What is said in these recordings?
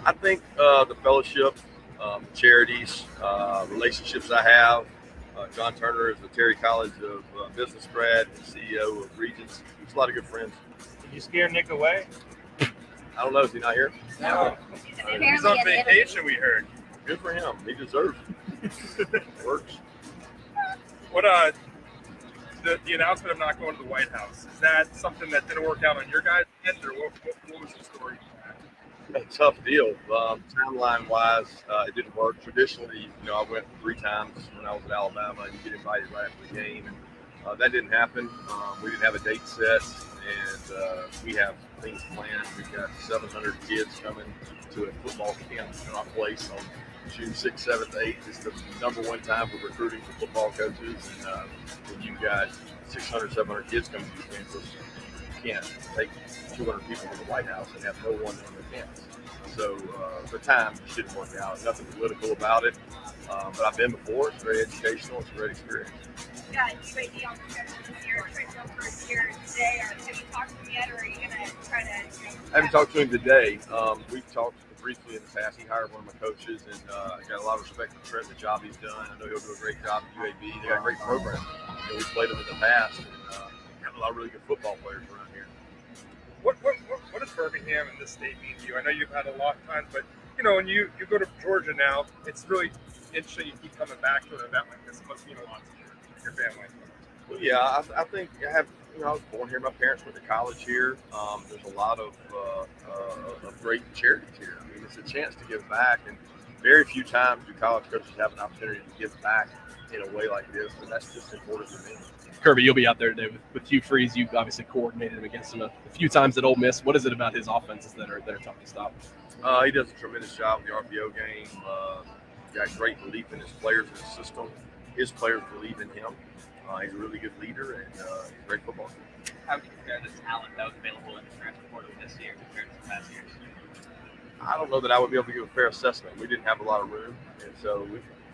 I think the fellowship, charities, relationships I have. John Turner is the Terry College of Business grad and CEO of Regents. He's a lot of good friends. Did you scare Nick away? I don't know. Is he not here? No. He's on vacation, we heard. Good for him. He deserves it. Works. What the announcement of not going to the White House, is that something that didn't work out on your guys' end, or what was the story? A tough deal. Timeline-wise, it didn't work. Traditionally, I went 3 times when I was at Alabama, and you get invited right after the game, and that didn't happen. We didn't have a date set, and we have things planned. We've got 700 kids coming to a football camp in our place on June 6th, 7th, 8th. It's the number one time for recruiting for football coaches, and when you've got 600, 700 kids coming to the campus, you can't take 200 people to the White House and have no one on the campus. So the time just didn't work out. Nothing political about it. But I've been before. It's very educational. It's a great experience. Yeah, UAB on the schedule this year. Trey Silver's here today. Have you talked to him yet, or are you going to try to? I haven't talked to him today. We've talked briefly in the past. He hired one of my coaches, and I got a lot of respect for Trent, the job he's done. I know he'll do a great job at UAB. They got a great program. We've played them in the past, and have a lot of really good football players around here. What does Birmingham and this state mean to you? I know you've had a lot of times, but when you go to Georgia now, it's really interesting. You keep coming back to an event like this. It must mean a lot to your family. Well, yeah, I think I have. I was born here. My parents went to college here. There's a lot of great charities here. I mean, it's a chance to give back, and very few times do college coaches have an opportunity to give back in a way like this, and that's just important to me. Kirby, you'll be out there today with Hugh Freeze. You've obviously coordinated him against him a few times at Ole Miss. What is it about his offenses that are tough to stop? He does a tremendous job with the RPO game. Got great belief in his players and his system. His players believe in him. He's a really good leader and he's a great football player. How would you compare the talent that was available in the transfer portal this year compared to past years? I don't know that I would be able to give a fair assessment. We didn't have a lot of room, and so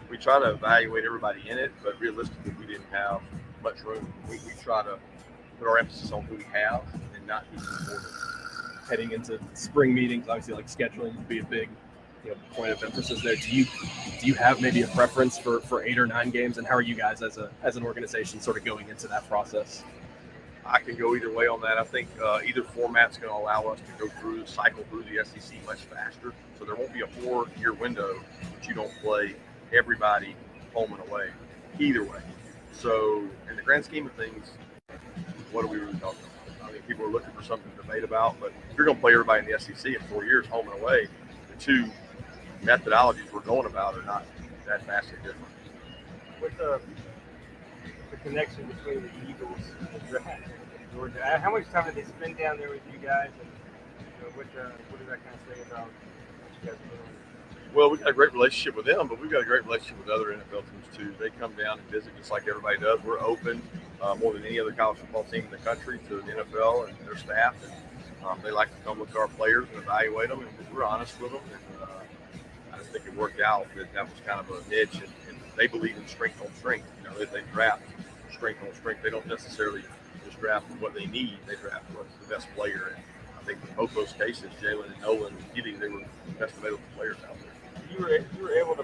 we try to evaluate everybody in it, but realistically, we didn't have much room. We try to put our emphasis on who we have and not who's important. Heading into spring meetings, obviously, like scheduling would be a big point of emphasis there. Do you have maybe a preference for 8 or 9 games, and how are you guys as an organization sort of going into that process? I can go either way on that. I think either format's going to allow us to go cycle through the SEC much faster. So there won't be a 4-year window that you don't play everybody home and away. Either way. So in the grand scheme of things, what are we really talking about? I mean, people are looking for something to debate about, but if you're going to play everybody in the SEC in 4 years, home and away, the two methodologies we're going about are not that vastly different. With the connection between the Eagles and the draft in Georgia, how much time did they spend down there with you guys, and what does that kind of say about what you guys are doing? Well, we've got a great relationship with them, but we've got a great relationship with other NFL teams too. They come down and visit just like everybody does. We're open more than any other college football team in the country to the NFL and their staff, and they like to come look at our players and evaluate them, and we're honest with them. And I just think it worked out that was kind of a niche, and they believe in strength on strength. They draft strength on strength. They don't necessarily just draft what they need. They draft what's the best player. And I think in both those cases, Jalen and Nolan and Giddy, they were the best available players out there. You were able to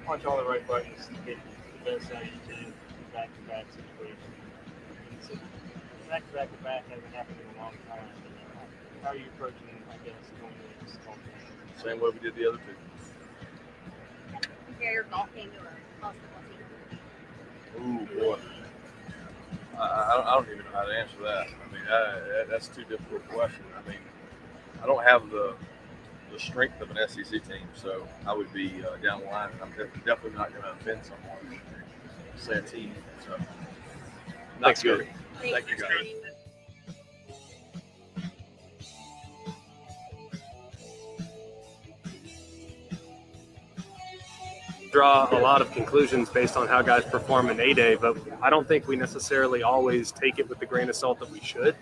punch all the right buttons to get the best out of your team back-to-back situation. Back-to-back hasn't happened in a long time. How are you approaching, I guess, going into this golf game? Same way we did the other two. Compare your golf game to a basketball team. Ooh, boy. I don't even know how to answer that. I mean, that's too difficult a question. I mean, I don't have the strength of an SEC team, so I would be down the line. I'm definitely not going to offend someone. Say a team. So, Thanks, good. Thank you, guys. Draw a lot of conclusions based on how guys perform in A-Day, but I don't think we necessarily always take it with the grain of salt that we should.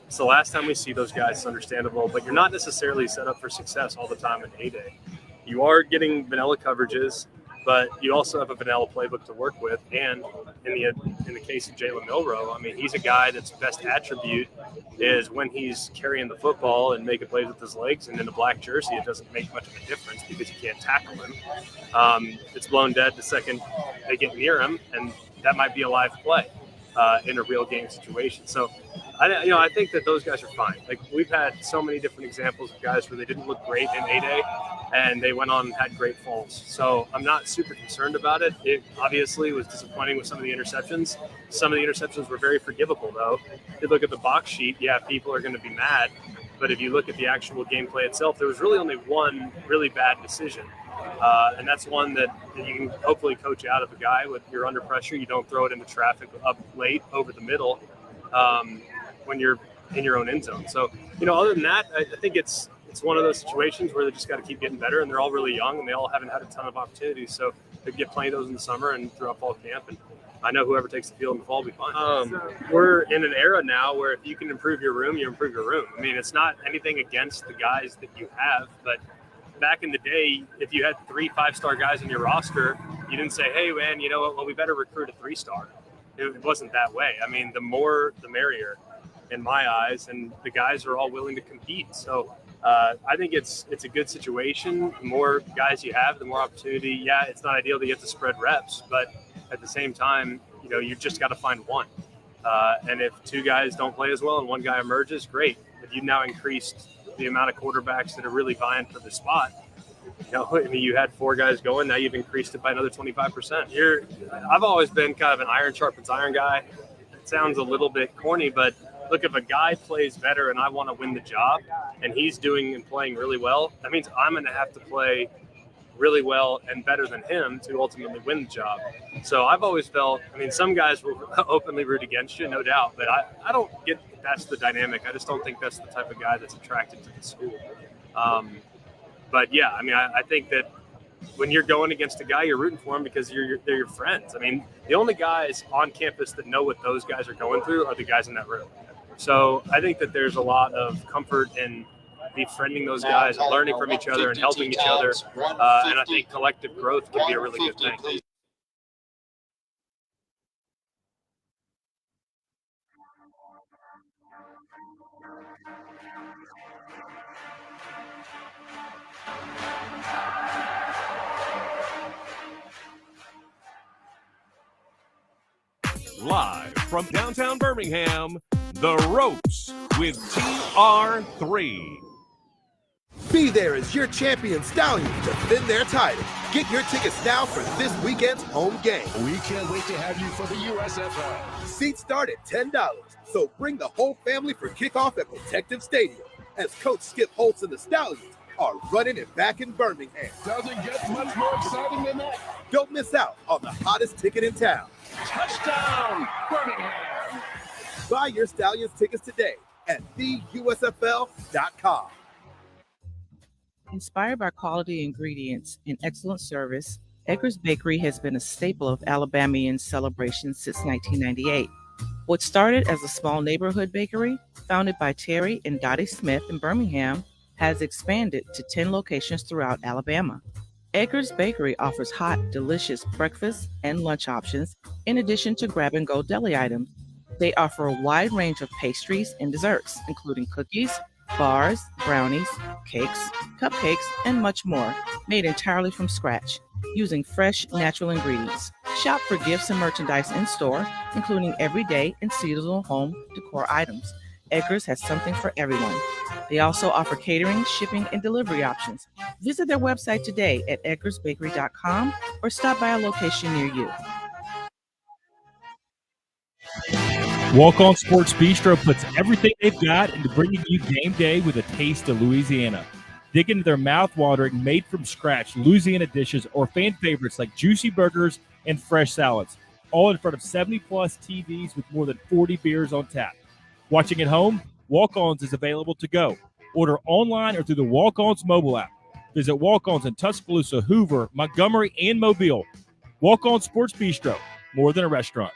It's the last time we see those guys, it's understandable, but you're not necessarily set up for success all the time in A-Day. You are getting vanilla coverages. but you also have a vanilla playbook to work with. And in the case of Jalen Milroe, I mean, he's a guy that's best attribute is when he's carrying the football and making plays with his legs. And in the black jersey, it doesn't make much of a difference because you can't tackle him. It's blown dead the second they get near him, and that might be a live play in a real game situation. So, I think that those guys are fine. Like, we've had so many different examples of guys where they didn't look great in A-Day, and they went on and had great falls. So I'm not super concerned about it. It obviously was disappointing with some of the interceptions. Some of the interceptions were very forgivable, though. If you look at the box sheet, yeah, people are going to be mad. But if you look at the actual gameplay itself, there was really only one really bad decision. And that's one that you can hopefully coach out of a guy. When you're under pressure, you don't throw it into traffic up late over the middle when you're in your own end zone. So, other than that, I think it's one of those situations where they just got to keep getting better, and they're all really young, and they all haven't had a ton of opportunities. So they get plenty of those in the summer and throughout fall camp. And I know whoever takes the field in the fall will be fine. We're in an era now where if you can improve your room, you improve your room. I mean, it's not anything against the guys that you have, but back in the day, if you had 3 5-star guys in your roster, you didn't say, hey, man, you know what? Well, we better recruit a 3-star. It wasn't that way. I mean, the more, the merrier in my eyes, and the guys are all willing to compete. So I think it's a good situation. The more guys you have, the more opportunity. Yeah, it's not ideal to get to spread reps, but at the same time, you just got to find one. And if 2 guys don't play as well and 1 guy emerges, great. If you've now increased the amount of quarterbacks that are really vying for the spot, you had 4 guys going. Now you've increased it by another 25%. I've always been kind of an iron sharpens iron guy. It sounds a little bit corny, but look, if a guy plays better and I want to win the job and he's doing and playing really well, that means I'm going to have to play really well and better than him to ultimately win the job. So I've always felt, some guys will openly root against you, no doubt, but I don't get that's the dynamic. I just don't think that's the type of guy that's attracted to the school. But yeah, I think that when you're going against a guy, you're rooting for him because they're your friends. The only guys on campus that know what those guys are going through are the guys in that room. So I think that there's a lot of comfort in befriending those guys and learning from each other and helping each other. And I think collective growth can be a really good thing. Live from downtown Birmingham, The Ropes with TR3. Be there as your champion Stallions defend their title. Get your tickets now for this weekend's home game. We can't wait to have you for the USFL. Seats start at $10, so bring the whole family for kickoff at Protective Stadium as Coach Skip Holtz and the Stallions are running it back in Birmingham. Doesn't get much more exciting than that. Don't miss out on the hottest ticket in town. Touchdown, Birmingham! Buy your Stallions tickets today at theusfl.com. Inspired by quality ingredients and excellent service, Edgar's Bakery has been a staple of Alabamian celebrations since 1998. What started as a small neighborhood bakery, founded by Terry and Dottie Smith in Birmingham, has expanded to 10 locations throughout Alabama. Edgar's Bakery offers hot, delicious breakfast and lunch options, in addition to grab-and-go deli items. They offer a wide range of pastries and desserts, including cookies, bars, brownies, cakes, cupcakes, and much more, made entirely from scratch, using fresh, natural ingredients. Shop for gifts and merchandise in-store, including everyday and seasonal home decor items. Edgar's has something for everyone. They also offer catering, shipping, and delivery options. Visit their website today at edgarsbakery.com or stop by a location near you. Walk On Sports Bistro puts everything they've got into bringing you game day with a taste of Louisiana. Dig into their mouth-watering, made-from-scratch Louisiana dishes or fan favorites like juicy burgers and fresh salads, all in front of 70-plus TVs with more than 40 beers on tap. Watching at home? Walk-Ons is available to go. Order online or through the Walk-Ons mobile app. Visit Walk-Ons in Tuscaloosa, Hoover, Montgomery, and Mobile. Walk-On Sports Bistro, more than a restaurant.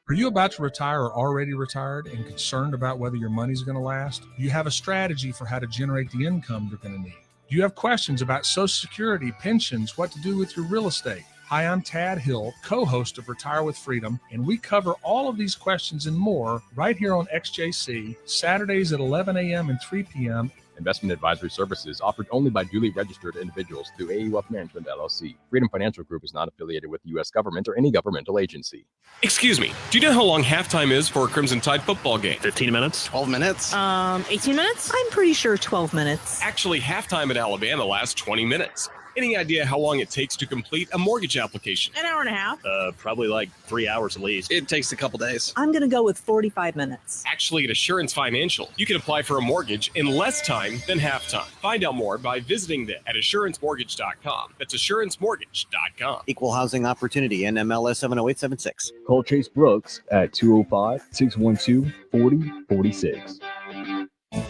Are you about to retire or already retired and concerned about whether your money's going to last? Do you have a strategy for how to generate the income you're going to need? Do you have questions about Social Security, pensions, what to do with your real estate? Hi, I'm Tad Hill, co-host of Retire with Freedom, and we cover all of these questions and more right here on XJC, Saturdays at 11 a.m. and 3 p.m. Investment advisory services offered only by duly registered individuals through AUF Management, LLC. Freedom Financial Group is not affiliated with the U.S. government or any governmental agency. Excuse me, do you know how long halftime is for a Crimson Tide football game? 15 minutes? 12 minutes? 18 minutes? I'm pretty sure 12 minutes. Actually, halftime at Alabama lasts 20 minutes. Any idea how long it takes to complete a mortgage application? An hour and a half. Probably like 3 hours at least. It takes a couple days. I'm going to go with 45 minutes. Actually, at Assurance Financial, you can apply for a mortgage in less time than halftime. Find out more by visiting them at assuranceMortgage.com. That's assuranceMortgage.com. Equal housing opportunity, NMLS 70876. Call Chase Brooks at 205-612-4046.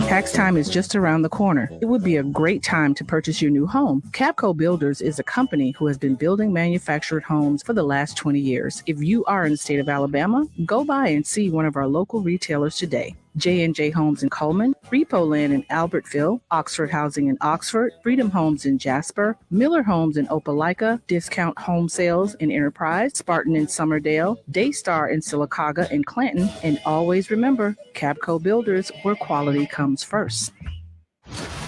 Tax time is just around the corner. It would be a great time to purchase your new home. Capco Builders is a company who has been building manufactured homes for the last 20 years. If you are in the state of Alabama, go by and see one of our local retailers today. J&J Homes in Coleman, Repo Land in Albertville, Oxford Housing in Oxford, Freedom Homes in Jasper, Miller Homes in Opelika, Discount Home Sales in Enterprise, Spartan in Summerdale, Daystar in Sylacauga and Clanton, and always remember, Capco Builders, where quality comes first.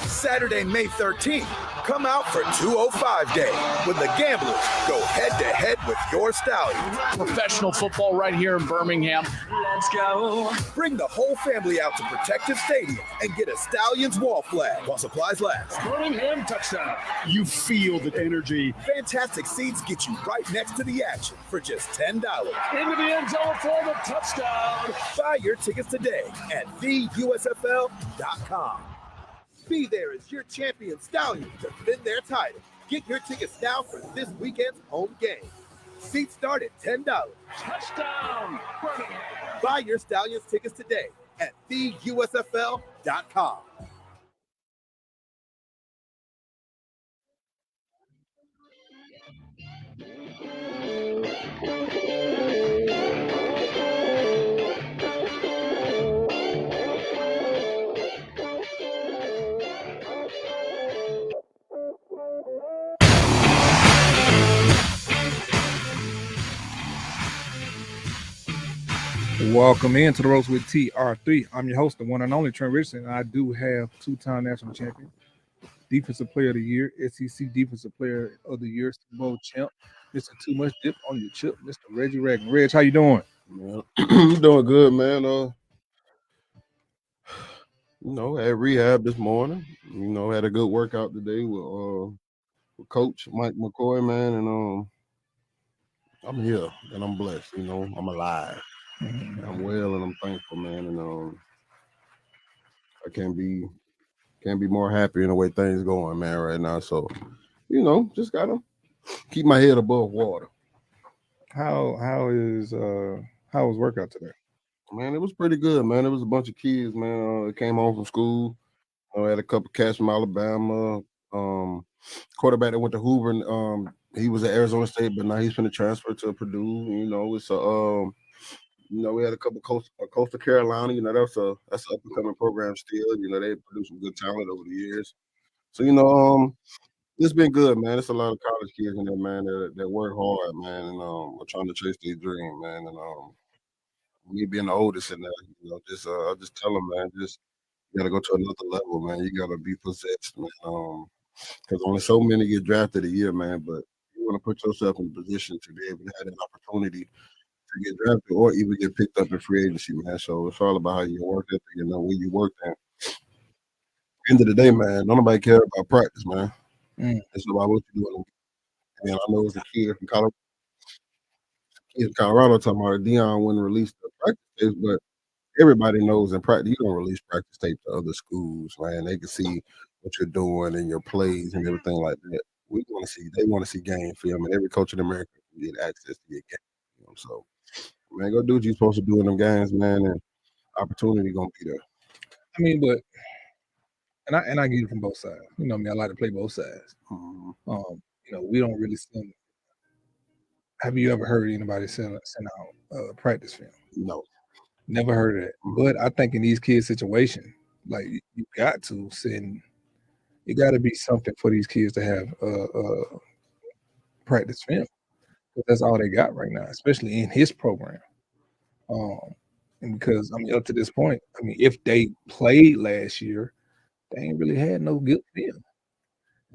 Saturday, May 13th, come out for 205 Day when the Gamblers go head-to-head with your Stallions. Professional football right here in Birmingham. Let's go. Bring the whole family out to Protective Stadium and get a Stallions wall flag while supplies last. Birmingham touchdown. You feel the energy. Fantastic seats get you right next to the action for just $10. Into the end zone for the touchdown. Buy your tickets today at theusfl.com. Be there as your champion Stallions defend their title. Get your tickets now for this weekend's home game. Seats start at $10. Touchdown! Buy your Stallions tickets today at theusfl.com. Welcome into the Ropes with TR3. I'm your host, the one and only Trent Richardson. I do have two-time national champion, Defensive Player of the Year, SEC Defensive Player of the Year, Super Bowl champ, Mr. Too Much Dip on Your Chip, Mr. Reggie Ragland. Reg, how you doing? I'm doing good, man. Had rehab this morning. Had a good workout today with Coach Mike McCoy, man, and I'm here and I'm blessed. I'm alive. I'm well and I'm thankful, man, and I can't be more happy in the way things going, man, right now. So, just gotta keep my head above water. How was workout today? Man, it was pretty good, man. It was a bunch of kids, man. That came home from school. I had a couple cats from Alabama. Quarterback that went to Hoover. He was at Arizona State, but now he's going to transfer to Purdue. It's a we had a couple Coastal Carolina. That's an up and coming program still. They produced some good talent over the years. So it's been good, man. It's a lot of college kids in there, man, that work hard, man, and are trying to chase their dream, man. And me being the oldest in there, I just tell them, man, just you gotta go to another level, man. You gotta be possessed, man. Because only so many get drafted a year, man. But you want to put yourself in a position to be able to have that opportunity to get drafted or even get picked up in free agency, man. So it's all about how you work it, where you work at. End of the day, man, don't nobody care about practice, man. It's about what you're doing. And I know it's a kid from Colorado talking about Deion wouldn't release the practice tapes, but everybody knows in practice you don't release practice tape to other schools, man. They can see what you're doing and your plays and everything like that. They want to see game film, and every coach in America can get access to your game. So, man, go do what you're supposed to do in them games, man, and opportunity gonna be there. I mean, but and I get it from both sides. I like to play both sides. We don't really send. Have you ever heard anybody send out practice film? No, never heard of that. But I think in these kids' situation, like you got to send it got to be something for these kids to have practice film. Because that's all they got right now, especially in his program. And because I mean, up to this point, I mean, if they played last year, they ain't really had no good film.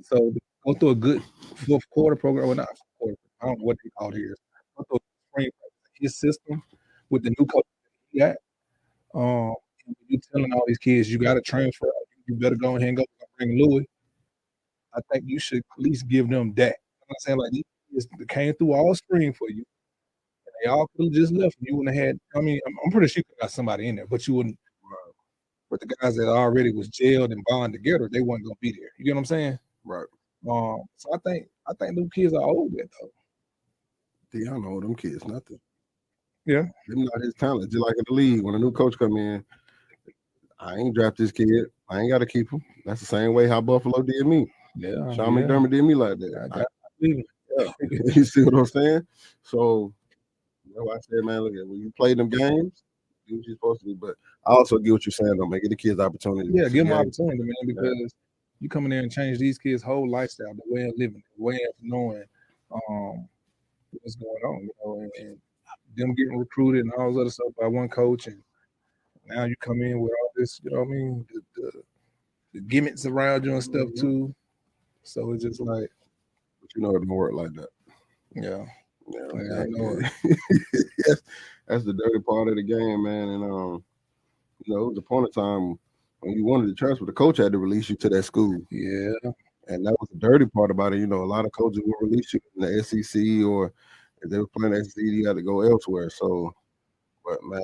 So to go through a good fourth quarter program, well, not fourth quarter, I don't know what they call it here. Go through spring his system with the new coach he got. You telling all these kids you got to transfer, you better go ahead and go bring Louis. I think you should at least give them that. I'm not saying like these kids that came through all spring for you. And they all could have just left. You wouldn't have had. I mean, I'm pretty sure you could have got somebody in there, but you wouldn't. But the guys that already was jailed and bonded together, they weren't gonna be there. You get what I'm saying? Right. So I think them kids are old that though. Deion know them kids nothing. Yeah. Them not his talent. Just like in the league, when a new coach come in, I ain't draft this kid. I ain't got to keep him. That's the same way how Buffalo did me. Yeah. Sean McDermott did me like that. You see what I'm saying? So, I said, man, look, when you play them games, do what you're supposed to do. But I also get what you're saying, though, man. Give the kids opportunity. Yeah, give them opportunity, man, because you come in there and change these kids' whole lifestyle, the way of living, the way of knowing what's going on, you know, and them getting recruited and all this other stuff by one coach, and now you come in with all this, you know what I mean, the gimmicks around you and stuff too. So it's just like, but you know it don't work like that. Yeah, I know it. That's the dirty part of the game, man. And you know, it was a point of time when you wanted to transfer, the coach had to release you to that school. Yeah, and that was the dirty part about it. You know, a lot of coaches will release you in the SEC, or if they were playing the SEC, you got to go elsewhere. So, but man,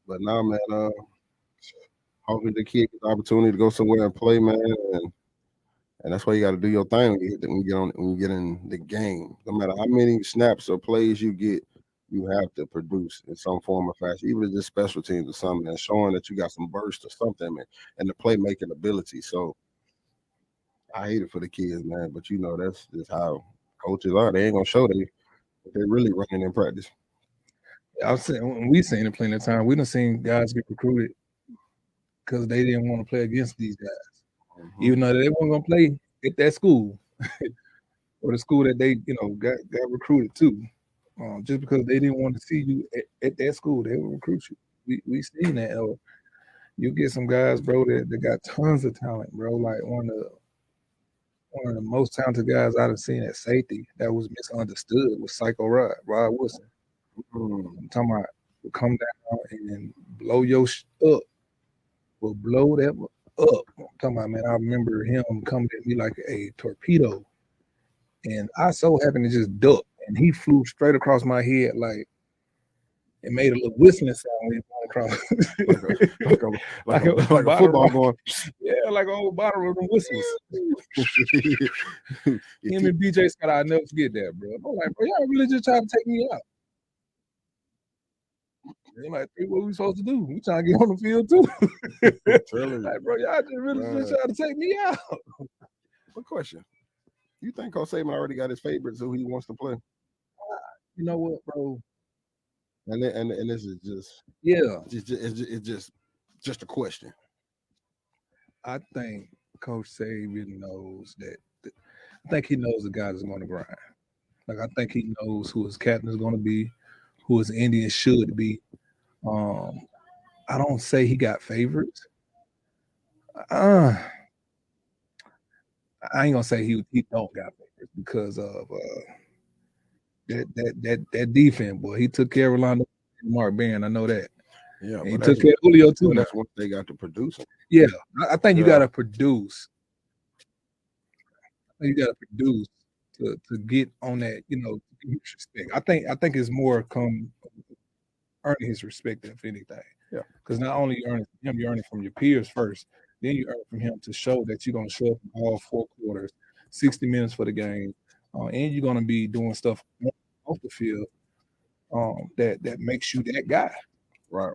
but now, man, hopefully the kid gets the opportunity to go somewhere and play, man, and that's why you got to do your thing when you get in the game. No matter how many snaps or plays you get, you have to produce in some form or fashion, even if it's special teams or something, and showing that you got some burst or something, man, and the playmaking ability. So I hate it for the kids, man, but you know that's just how coaches are. They ain't gonna show they're really running in practice. Yeah, I've seen when we seen it plenty of time. We done seen guys get recruited because they didn't want to play against these guys, even though they weren't gonna play at that school or the school that they got recruited to. Just because they didn't want to see you at that school, they will recruit you. We seen that. Or you get some guys, bro, that got tons of talent, bro. Like one of the most talented guys I've seen at safety that was misunderstood was Psycho Rod Wilson. I'm talking about will come down and blow your up. Will blow that up. I'm talking about, man, I remember him coming at me like a torpedo. And I so happened to just duck. And he flew straight across my head, like it made a little whistling sound when he flew across. like a football going. Yeah, like an old bottle of them whistles. Him and BJ Scott, I'll never forget that, bro. I'm like, bro, y'all really just trying to take me out. They like, what we supposed to do? We trying to get on the field too. Like, bro, y'all just really just trying to take me out. What question? You think Coach Saban already got his favorites who he wants to play? You know what, bro? And this is just it's just a question. I think Coach Saban knows that. I think he knows the guy is going to grind. Like I think he knows who his captain is going to be, who his Indian should be. I don't say he got favorites. I ain't gonna say he don't got favorites because of that defense, boy. He took care of Rolando and Mark Barron. I know that. Yeah, and he took care of Julio too. That's what they got to produce. Yeah, I think you got to produce. You got to produce to get on that. Respect. I think it's more come earning his respect than anything. Yeah, because not only you earn it from him, you earn it from your peers first. Then you earn it from him to show that you're going to show up in all 4 quarters, 60 minutes for the game, and you're going to be doing stuff off the field that makes you that guy. Right.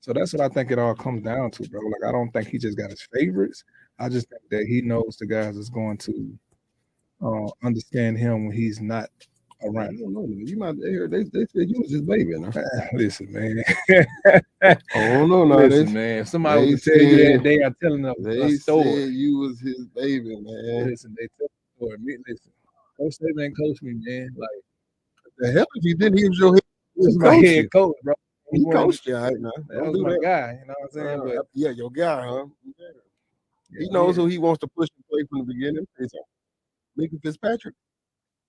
So that's what I think it all comes down to, bro. Like I don't think he just got his favorites. I just think that he knows the guys that's going to understand him when he's not around. I don't know, man. You might hear they said you was his baby. Now. Listen, man. I don't know now. Listen, man. If somebody would tell you that they are telling a They story. said you was his baby, man. Listen, they tell the story. Listen, Coach Saban coached me, man. Like The hell if you didn't, he was your head. he was my head coach, bro. He wanted coached to- you, all right, now. That Don't was do my that. guy. You know what I'm saying? But Yeah, your guy, huh? He Yeah, knows yeah. who he wants to push and play from the beginning. It's Minka Fitzpatrick.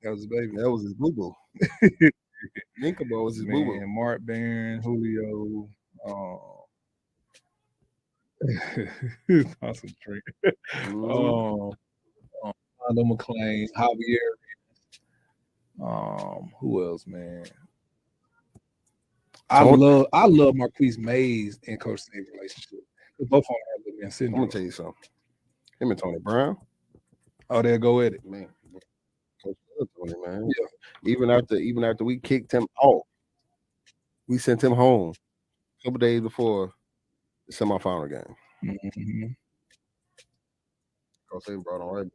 that was his baby. That was his boo boo. Minka was his boo boo. Man, Mark Barron, Julio, concentrate. Rondo McClain, Javier. Who else, man? I love Marquise Mays and Coach Saban's relationship. Both of them have the man I'm syndrome. gonna tell you something. Him and Tony Brown, Oh, they'll go at it. man. Coach Tony, man. Yeah. Even after we kicked him off, we sent him home a couple days before the semifinal game. Mm-hmm. Coach Saban brought on right.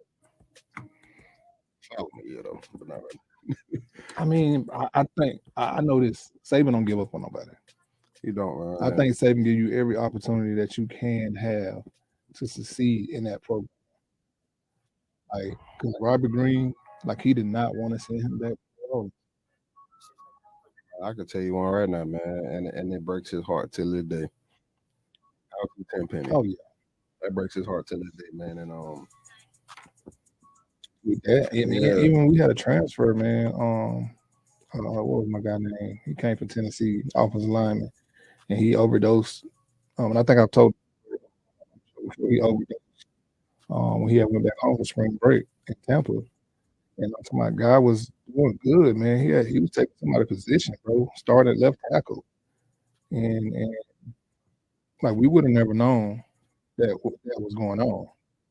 Follow me, though, but not right. I mean, I think I know this. Saban don't give up on nobody. He don't, man. I think Saban give you every opportunity that you can have to succeed in that program. Like, because Robert Green, like, he did not want to send him back. Oh, I can tell you one right now, man, and it breaks his heart till this day. Out to Tenpenny. oh yeah. That breaks his heart till this day, man. And With that, Yeah. even we had a transfer, man. What was my guy name? He came from Tennessee, offensive lineman, and he overdosed. And I think I've told before he overdosed. When he had went back home for spring break in Tampa, and my guy was doing good, man. He was taking somebody's position, bro. Started left tackle, and like we would have never known that was going on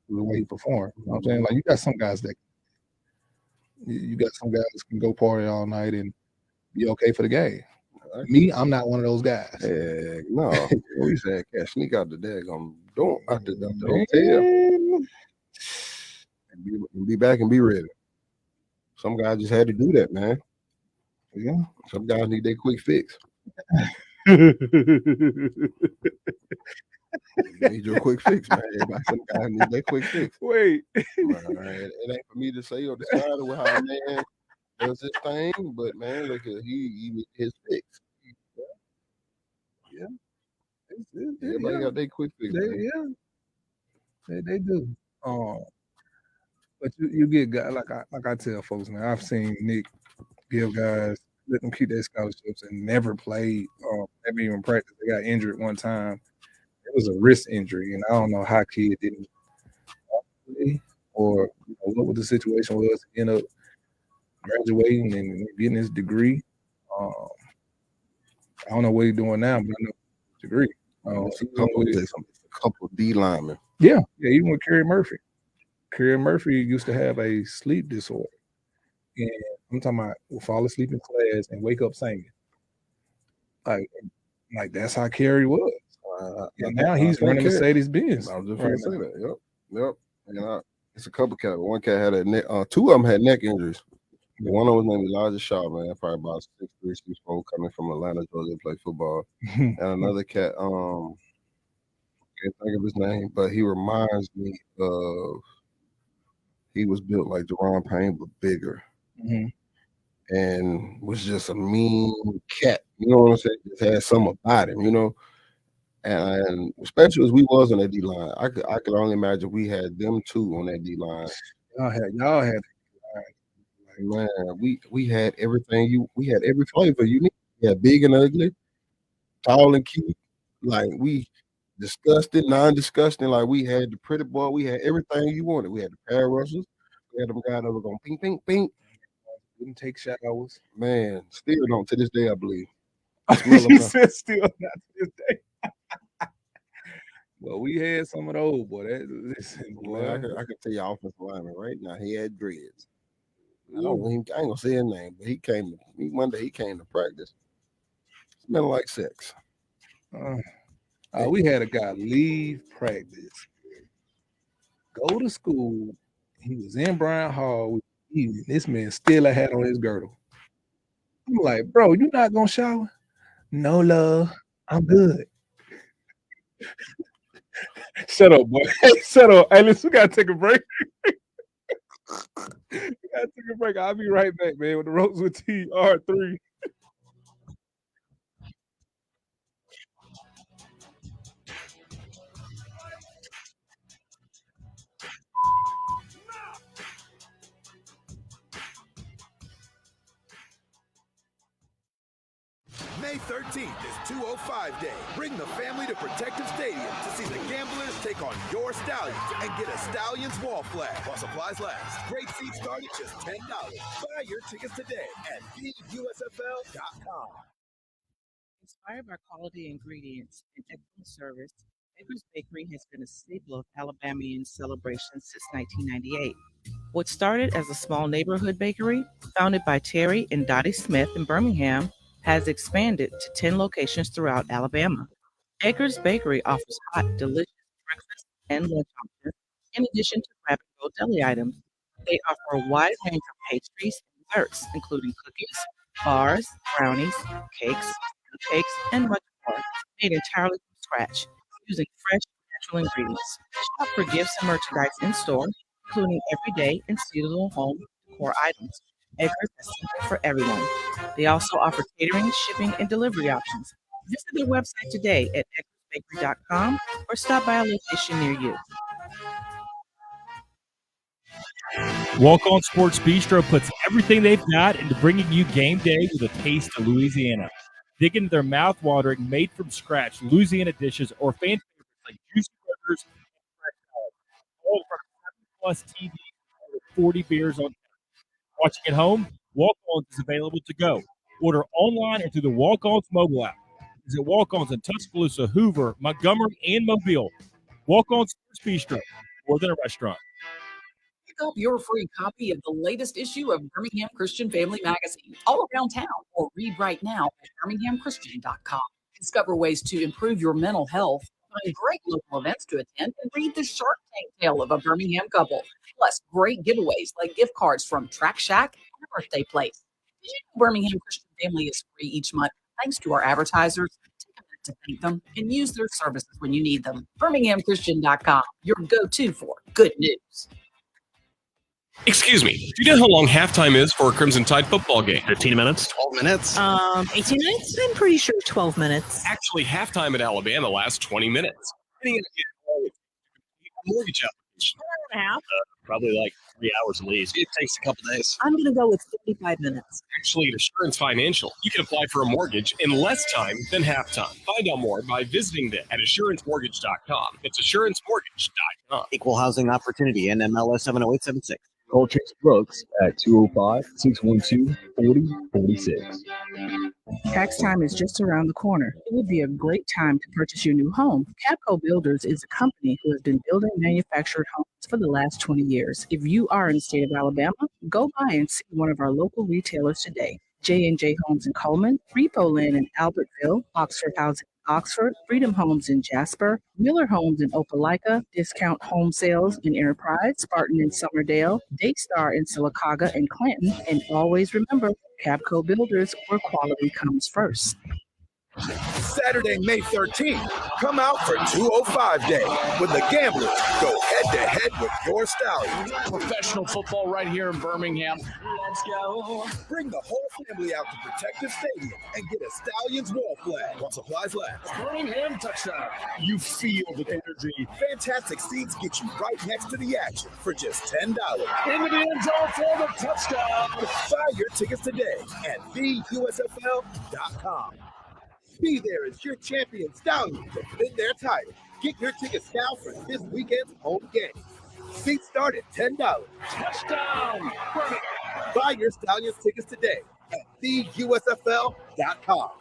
the way he performed. You know what I'm saying? Like, you got some guys that you got some guys that can go party all night and be okay for the game. Me, I'm not one of those guys. yeah, no, we said, "Can't sneak out the daggone door out the hotel and be back and be ready." Some guys just had to do that, man. Yeah. Some guys need their quick fix. You need your quick fix, man. Some guys need their quick fix. Wait. It ain't for me to say or decide how a man does his thing, but man, look at he need his fix. Yeah. Everybody got their quick fix. man. They do. But you get guys like I tell folks, man. I've seen Nick give guys let them keep their scholarships and never played, never even practiced. They got injured one time. It was a wrist injury, and I don't know how kid didn't play or what the situation was. To end up graduating and getting his degree. I don't know what he's doing now, but I know his degree. A couple of D linemen. Yeah, even with Kerry Murphy. Kerry Murphy used to have a sleep disorder. And I'm talking about will fall asleep in class and wake up singing. Like that's how Kerry was. And now he's running Mercedes-Benz. I was just right going to say now. that. Yep. And it's a couple cats. One cat had a neck. Two of them had neck injuries. One of them was named Elijah Shaw, man, probably about 6'3", 6'4", coming from Atlanta, Georgia, to play football. And another cat, can't think of his name, but he reminds me of. He was built like Deron Payne, but bigger. Mhm. And was just a mean cat. You know what I'm saying? Just had something about him, And especially as we was on that D line, I could only imagine we had them two on that D line. Y'all had Man, we had everything we had every flavor you need. We had big and ugly, tall and cute. Like we disgusting, non-disgusting. Like we had the pretty boy. We had everything you wanted. We had the pair rushers. We had them guys that were going ping, ping, ping. Didn't take showers. Man, still don't to this day, I believe. He said still not to this day. Well, we had some of those, boy. Listen, boy. I could tell you offensive lineman right now. He had dreads. I ain't gonna say his name, but one day he came to practice. Smelled like sex. We had a guy leave practice, go to school. He was in Brown Hall. This man still had on his girdle. I'm like, bro, you not gonna shower? No, love. I'm good. Shut up, boy. Hey, shut up. Hey, listen, we gotta take a break. We gotta take a break. I'll be right back, man, with the Ropes with TR3. May 13th is 205 Day. Bring the family to Protective Stadium to see the Gamblers take on your Stallions and get a Stallions wall flag while supplies last. Great seats start at just $10. Buy your tickets today at theusfl.com. Inspired by quality ingredients and excellent service, Baker's Bakery has been a staple of Alabamian celebrations since 1998. What started as a small neighborhood bakery, founded by Terry and Dottie Smith in Birmingham, has expanded to 10 locations throughout Alabama. Baker's Bakery offers hot, delicious breakfast and lunch options, in addition to grab-and-go deli items. They offer a wide range of pastries and desserts, including cookies, bars, brownies, cakes, and much more, made entirely from scratch, using fresh, natural ingredients. Shop for gifts and merchandise in-store, including everyday and seasonal home decor items. Edgar's is something for everyone. They also offer catering, shipping, and delivery options. Visit their website today at edgarsbakery.com or stop by a location near you. Walk On Sports Bistro puts everything they've got into bringing you game day with a taste of Louisiana. Dig into their mouth-watering, made-from-scratch Louisiana dishes or fan favorites like juicy burgers and fresh salads. All from 7+ TVs with 40 beers on tap. Watching at home, Walk-Ons is available to go. Order online or through the Walk-Ons mobile app. Visit Walk-Ons in Tuscaloosa, Hoover, Montgomery, and Mobile. Walk-On Sports Bistro, more than a restaurant. Pick up your free copy of the latest issue of Birmingham Christian Family Magazine all around town, or read right now at birminghamchristian.com. Discover ways to improve your mental health, find great local events to attend, and read the Shark Tank tale of a Birmingham couple. Plus, great giveaways like gift cards from Track Shack and Birthday Place. Did you know Birmingham Christian Family is free each month thanks to our advertisers? Take a minute to thank them and use their services when you need them. birminghamchristian.com, your go-to for good news. Excuse me, do you know how long halftime is for a Crimson Tide football game? 15 minutes? 12 minutes. 18 minutes? I'm pretty sure 12 minutes. Actually, halftime at Alabama lasts 20 minutes. Getting a mortgage application. Probably like 3 hours at least. It takes a couple days. I'm going to go with 45 minutes. Actually, at Assurance Financial, you can apply for a mortgage in less time than halftime. Find out more by visiting them at AssuranceMortgage.com. That's AssuranceMortgage.com. Equal housing opportunity, NMLS 70876. Call Chase Brooks at 205-612-4046. Tax time is just around the corner. It would be a great time to purchase your new home. Capco Builders is a company who has been building manufactured homes for the last 20 years. If you are in the state of Alabama, go by and see one of our local retailers today. J&J Homes in Coleman, Repo Land in Albertville, Oxford Housing in Oxford, Freedom Homes in Jasper, Miller Homes in Opelika, Discount Home Sales in Enterprise, Spartan in Summerdale, Daystar in Sylacauga and Clanton, and always remember, Capco Builders, where quality comes first. Saturday, May 13th, come out for 205 Day when the Gamblers go head-to-head with your Stallions. Professional football right here in Birmingham. Let's go. Bring the whole family out to Protective Stadium and get a Stallions wall flag while supplies last. Birmingham touchdown. You feel the energy. Fantastic seats get you right next to the action for just $10. Into the end zone for the touchdown. Buy your tickets today at theusfl.com. Be there as your champion Stallions defend their title. Get your tickets now for this weekend's home game. Seats start at $10. Touchdown! Buy your Stallions tickets today at theusfl.com.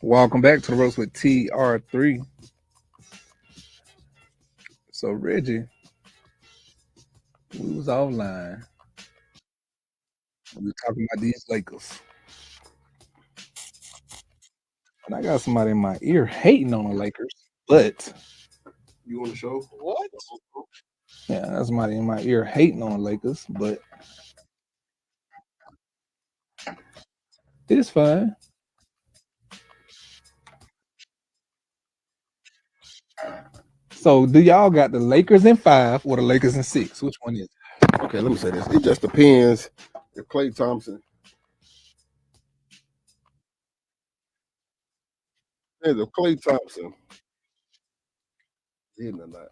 Welcome back to the Roast with TR3. So Reggie, we was offline. We were talking about these Lakers. And I got somebody in my ear hating on the Lakers, but You on the show? What? Yeah, that's somebody in my ear hating on the Lakers, but it's fine. So, do y'all got the Lakers in 5 or the Lakers in 6? Which one is it? Okay, let me say this. It just depends if Klay Thompson. If Klay Thompson hitting or not.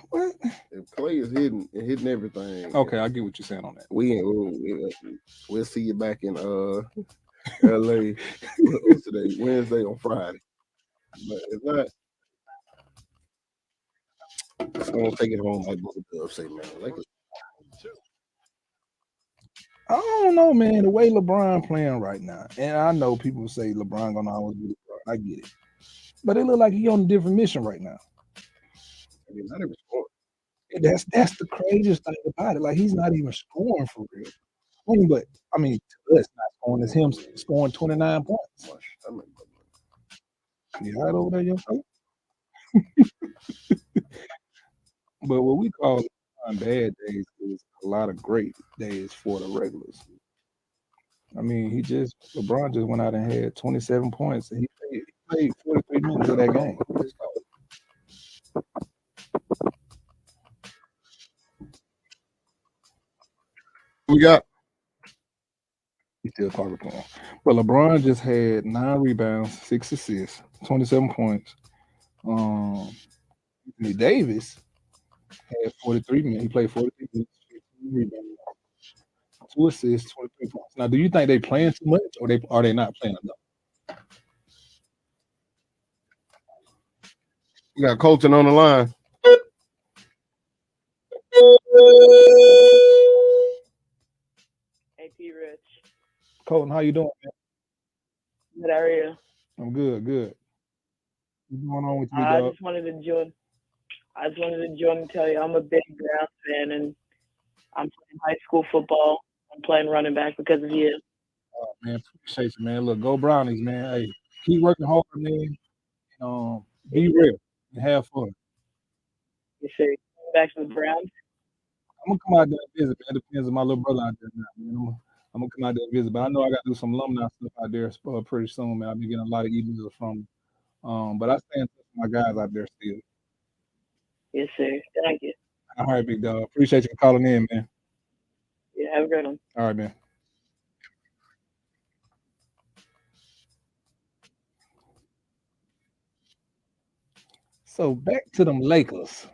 What? If Klay is hitting everything. Okay, I get what you're saying on that. We'll see you back in LA. What's today? Wednesday on Friday. But if not, it's gonna take it home like Booker Dub say, man. Lakers. I don't know, man. The way LeBron playing right now, and I know people say LeBron gonna always be LeBron. I get it, but it look like he on a different mission right now. I mean, not even scoring. That's the craziest thing about it. Like he's not even scoring for real. To us, not scoring is him scoring 29 points. You all right over there, young fella? But what we call bad days is a lot of great days for the regulars. I mean, LeBron just went out and had 27 points, and he played 43 minutes of that game. We got. He's still talking to him. But LeBron just had 9 rebounds, 6 assists, 27 points. Anthony Davis had 43 minutes. He played 43 minutes, 15 rebounds, 2 assists, 23 points. Now, do you think they playing too much, or are they not playing enough? We got Colton on the line. AP Rich. Colton, how you doing, man? Good, how are you? I'm good, good. What's going on with you, I dog? just wanted to join and tell you I'm a big Browns fan, and I'm playing high school football. I'm playing running back because of you. Oh, man, appreciate you, man. Look, go Brownies, man. Hey, keep working hard, man. Be real and have fun. You say back to the Browns? I'm gonna come out there and visit, man. It depends on my little brother out there now, man. I'm gonna come out there and visit, but I know I gotta do some alumni stuff out there pretty soon, man. I've been getting a lot of emails from but I stay in touch with my guys out there still. Yes, sir. Thank you. All right, big dog. Appreciate you for calling in, man. Yeah, have a good one. All right, man. So back to them Lakers.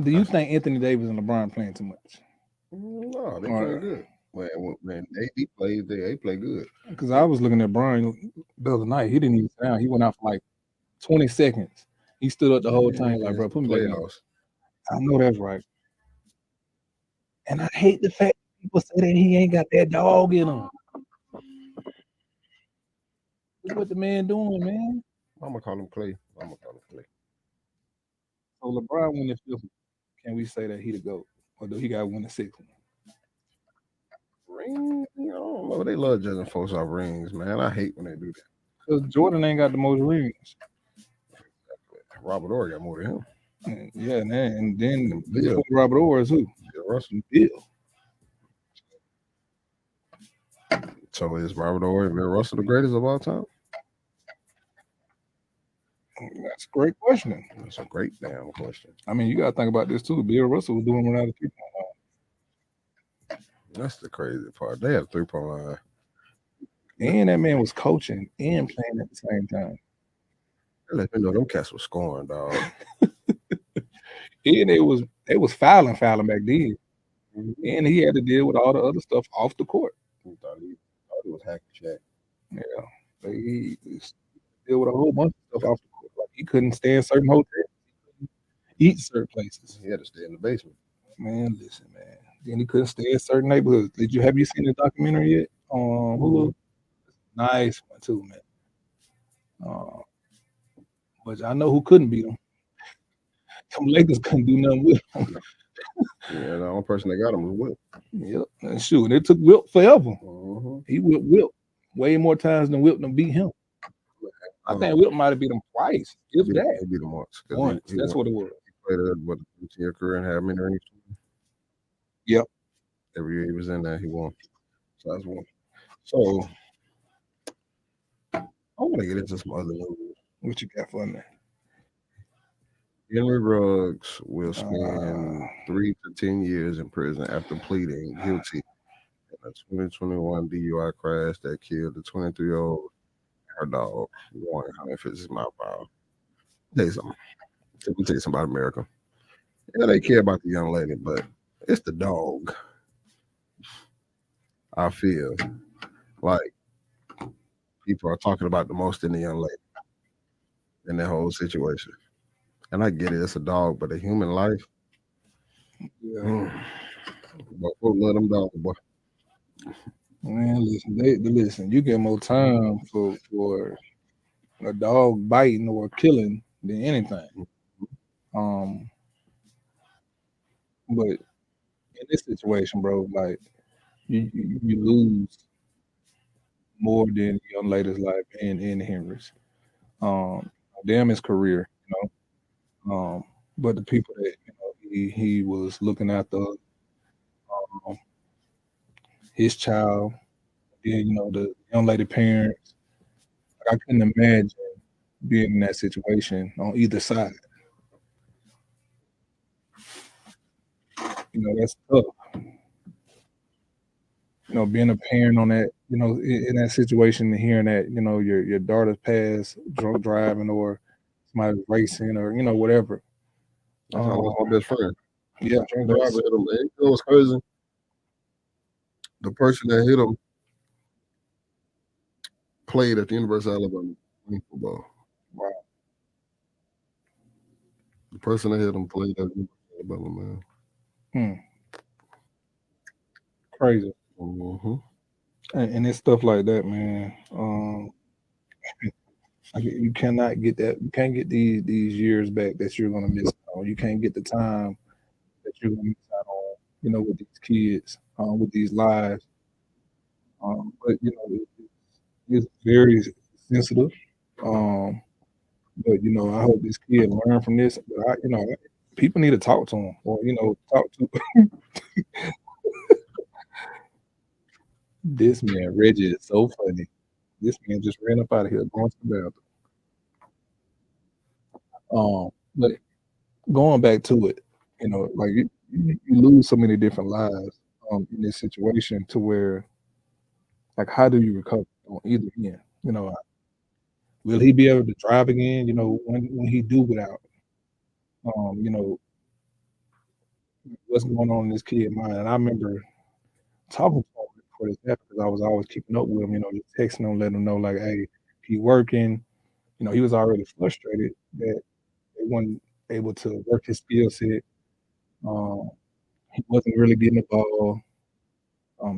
Do you think Anthony Davis and LeBron playing too much? No, they play good. When AD plays, they play good. Because I was looking at Brian the other night. He didn't even sit down. He went out for like 20 seconds. He stood up the whole time like, bro, put me back on. I know that's right. And I hate the fact people say that he ain't got that dog in him. Look what the man doing, man. I'm gonna call him Clay. So LeBron win the 5th. Can we say that he the GOAT? Or do he got to win the 6th one? Ring? I don't know. They love judging folks off rings, man. I hate when they do that. Because Jordan ain't got the most rings. Robert Orr got more than him. Yeah, man. And then Bill. Robert Orr is who? Bill Russell. Bill. So is Robert Orr and Bill Russell the greatest of all time? That's a great question. That's a great damn question. I mean, you got to think about this too. Bill Russell was doing without a 3-point line. That's the crazy part. They have a 3-point line. And that man was coaching and playing at the same time. They let me know them cats was scoring, dog. And they was fouling back then. And he had to deal with all the other stuff off the court. He thought he was hacking Shaq. Yeah. He deal with a whole bunch of stuff off the court. Like he couldn't stay in certain hotels. He couldn't eat certain places. He had to stay in the basement. Man, listen, man. Then he couldn't stay in certain neighborhoods. Have you seen the documentary yet on Hulu. Nice one too, man. But I know who couldn't beat them. Some Lakers couldn't do nothing with them. Yeah, the only person that got him was Wilt. Yep. And shoot, it took Wilt forever. He whipped Wilt way more times than Wilt beat him. I think Wilt might have beat him twice. If that. He beat him once. 'Cause Once. he That's won. what it was. He played what 10-year career and had many rings. Yep. Every year he was in there, he won. So that's one. So I want to get into some other news. What you got for me? Henry Ruggs will spend 3 to 10 years in prison after pleading guilty in a 2021 DUI crash that killed the 23-year-old her dog, 156 mile per hour. Tell you something. Let me tell you something about America. Yeah, they care about the young lady, but it's the dog. I feel like people are talking about the most in the young lady in that whole situation. And I get it, it's a dog, but a human life. Yeah. But folks love them dogs, boy. Man, listen, you get more time for a dog biting or killing than anything. But in this situation, bro, like you lose more than the young lady's life and Henry's. Damn his career, you know. But the people that he was looking after, his child, then the young lady parents. Like, I couldn't imagine being in that situation on either side. That's tough. Being a parent on that, in that situation and hearing that, your daughter's passed drunk driving or somebody racing or, whatever. I lost my best friend. Yeah. Drunk driver hit him. And it was crazy. The person that hit him played at the University of Alabama in football. Wow. The person that hit him played at the University of Alabama, man. Crazy. Mm-hmm. And it's stuff like that, man. You cannot get that. You can't get these years back that you're gonna miss out on. You can't get the time that you're gonna miss out on. With these kids, with these lives. But it's very sensitive. But I hope this kid learn from this. But people need to talk to him, or talk to. This man Reggie is so funny. This man just ran up out of here going to the bathroom. But going back to it, like you lose so many different lives in this situation to where, like, how do you recover on either end? Will he be able to drive again? When he do get out, what's going on in this kid's mind? And I remember talking to him before this happened because I was always keeping up with him, just texting him, letting him know, like, hey, he working. He was already frustrated that they weren't able to work his skill set. He wasn't really getting the ball.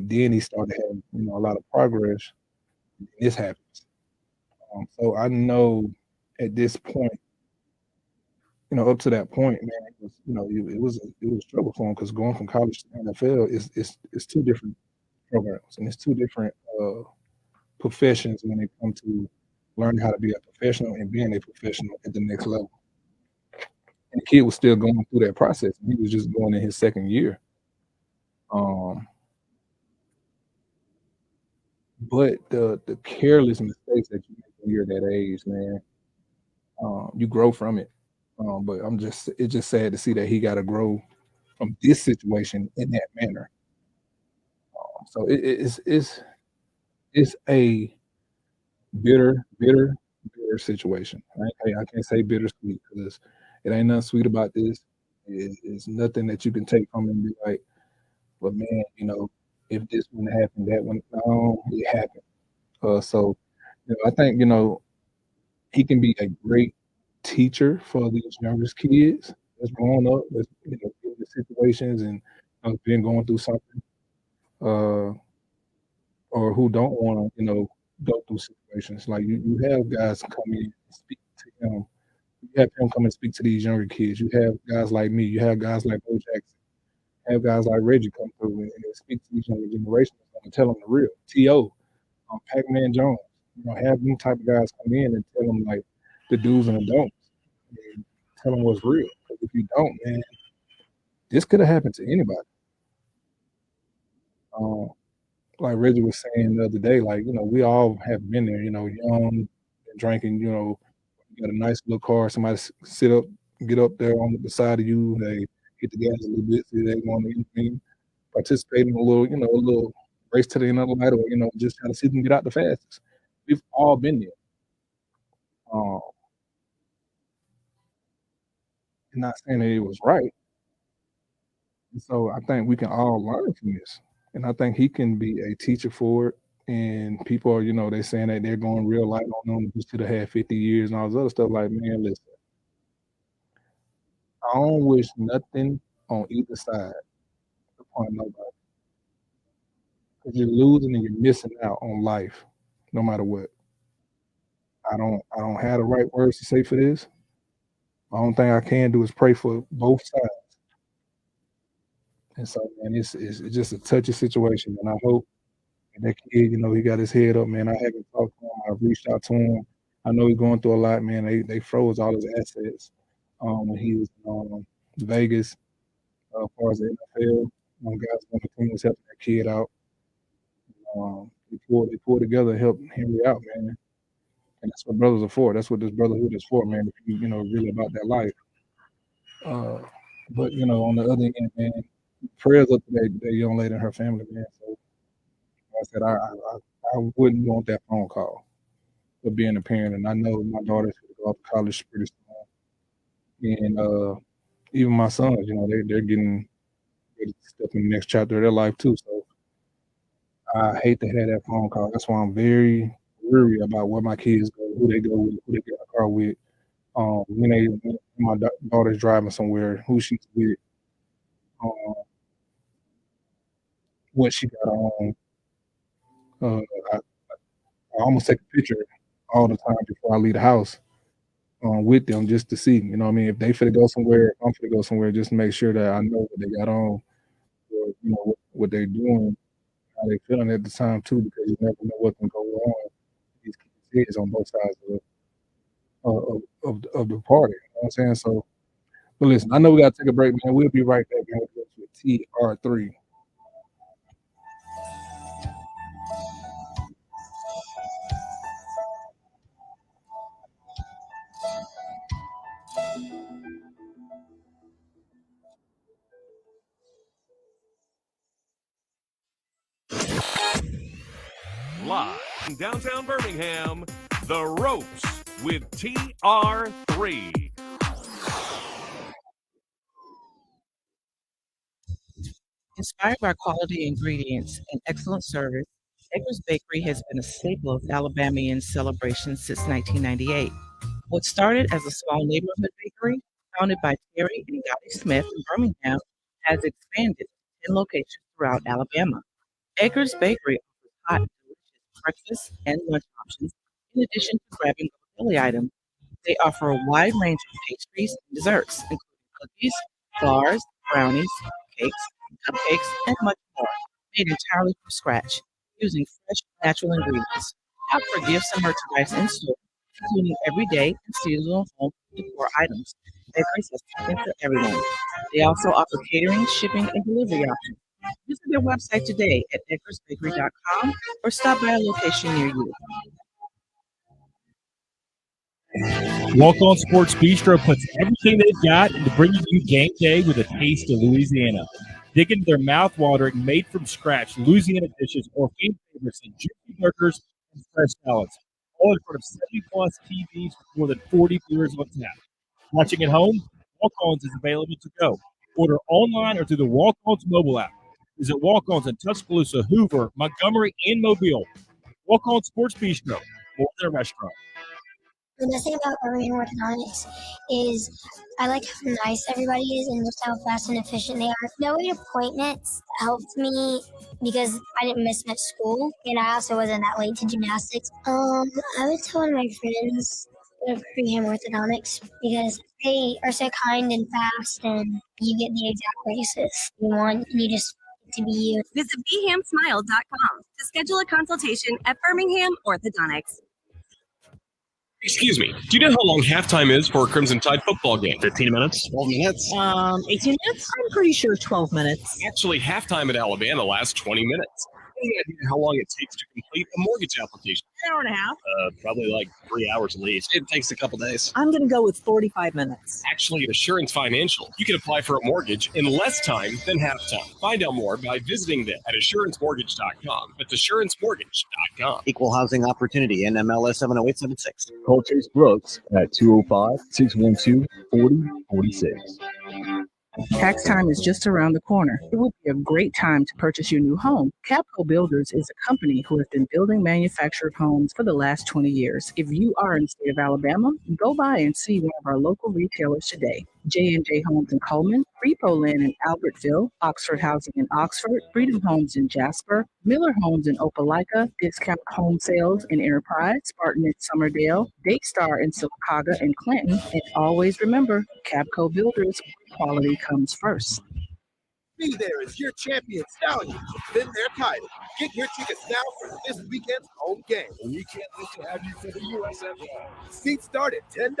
Then he started having, a lot of progress. And this happens. So I know at this point, up to that point, man, it was trouble for him because going from college to NFL is two different programs and it's two different professions when it comes to learning how to be a professional and being a professional at the next level. And the kid was still going through that process. He was just going in his second year. But the careless mistakes that you make when you're that age, man, you grow from it. But it's just sad to see that he got to grow from this situation in that manner. So it's a bitter situation. I can't say bittersweet because it ain't nothing sweet about this. It's nothing that you can take from it and be like, but man, if this one happened, that one, no, it happened. So I think, he can be a great teacher for these youngest kids that's growing up, that's in the situations and been going through something. or who don't want to, go through situations. Like you have guys come in and speak to him. You have him come and speak to these younger kids. You have guys like me. You have guys like Bo Jackson. You have guys like Reggie come through and speak to these younger generations and tell them the real. T.O., Pac-Man Jones. Have them type of guys come in and tell them like the do's and the don'ts. And tell them what's real. Because if you don't, man, this could have happened to anybody. Like Reggie was saying the other day, like, we all have been there, young, drinking, you got a nice little car, somebody get up there on the side of you, they hit the gas a little bit, so they want to participate in a little race to the end of the light, or, just try to see them get out the fastest. We've all been there. I'm not saying that it was right. And so I think we can all learn from this. And I think he can be a teacher for it. And people are, they're saying that they're going real light on them. He should have had 50 years and all this other stuff. Like, man, listen. I don't wish nothing on either side upon nobody. Because you're losing and you're missing out on life, no matter what. I don't have the right words to say for this. The only thing I can do is pray for both sides. And so, man, it's just a touchy situation. And I hope that kid, he got his head up, man. I haven't talked to him. I've reached out to him. I know he's going through a lot, man. They froze all his assets when he was in Vegas as far as the NFL. Guys on the team was helping that kid out. They pulled together and helped Henry out, man. And that's what brothers are for. That's what this brotherhood is for, man. If you, really about that life. But, on the other end, man, prayers up to that young lady and her family, man. So like I said, I wouldn't want that phone call for being a parent. And I know my daughter's going to go off to college pretty soon. And even my sons, they're getting ready to step in the next chapter of their life too. So I hate to have that phone call. That's why I'm very worried about where my kids go, who they go with, who they get a car with. When my daughter's driving somewhere, who she's with, what she got on. I almost take a picture all the time before I leave the house with them just to see, if they finna go somewhere, if I'm finna go somewhere, just to make sure that I know what they got on, or, what they're doing, how they feeling at the time too, because you never know what can go wrong with these kids on both sides of the party. You know what I'm saying? So, but listen, I know we got to take a break, man. We'll be right back, man, with TR3. Live in downtown Birmingham, The Ropes with TR3. Inspired by quality ingredients and excellent service, Edgar's Bakery has been a staple of Alabamian celebrations since 1998. What started as a small neighborhood bakery, founded by Terry and Gotti Smith in Birmingham, has expanded to 10 locations throughout Alabama. Edgar's Bakery offers hot and delicious breakfast and lunch options, in addition to grab-and-go deli items. They offer a wide range of pastries and desserts, including cookies, bars, brownies, cakes, cupcakes, and much more, made entirely from scratch, using fresh, natural ingredients. Shop for gifts and merchandise in store, including everyday and seasonal home decor items. Bakeries has something for everyone. They also offer catering, shipping, and delivery options. Visit their website today at edgarsbakery.com or stop by a location near you. Walk On Sports Bistro puts everything they've got into bringing you game day with a taste of Louisiana. Dig into their mouth-watering, made-from-scratch Louisiana dishes or fan favorites like juicy burgers and fresh salads. All in front of 70-plus TVs with more than 40 beers on tap. Watching at home? Walk-Ons is available to go. Order online or through the Walk-Ons mobile app. Visit Walk-Ons in Tuscaloosa, Hoover, Montgomery, and Mobile. Walk On Sports Bistro, more than a restaurant. The best thing about Birmingham Orthodontics is I like how nice everybody is and just how fast and efficient they are. Knowing appointments helped me because I didn't miss much school, and I also wasn't that late to gymnastics. I would tell one of my friends of Birmingham Orthodontics because they are so kind and fast, and you get the exact braces you want, and you just get to be you. Visit BeHamSmile.com to schedule a consultation at Birmingham Orthodontics. Excuse me, do you know how long halftime is for a Crimson Tide football game? 15 minutes. 12 minutes. 18 minutes? I'm pretty sure 12 minutes. Actually, halftime at Alabama lasts 20 minutes. Any idea how long it takes to complete a mortgage application? An hour and a half. Probably like 3 hours at least. It takes a couple days. I'm going to go with 45 minutes. Actually, at Assurance Financial, you can apply for a mortgage in less time than halftime. Find out more by visiting them at AssuranceMortgage.com. That's AssuranceMortgage.com. Equal housing opportunity, NMLS 70876. Call Chase Brooks at 205-612-4046. Tax time is just around the corner. It would be a great time to purchase your new home. Capco Builders is a company who has been building manufactured homes for the last 20 years. If you are in the state of Alabama, go by and see one of our local retailers today. J&J Homes in Coleman, Repo Land in Albertville, Oxford Housing in Oxford, Freedom Homes in Jasper, Miller Homes in Opelika, Discount Home Sales in Enterprise, Spartan in Summerdale, Datestar in Sylacauga and Clinton. And always remember, Capco Builders, quality comes first. Be there as your champion Stallions defend their title. Get your tickets now for this weekend's home game. We can't wait to have you for the USFL. Seats start at $10,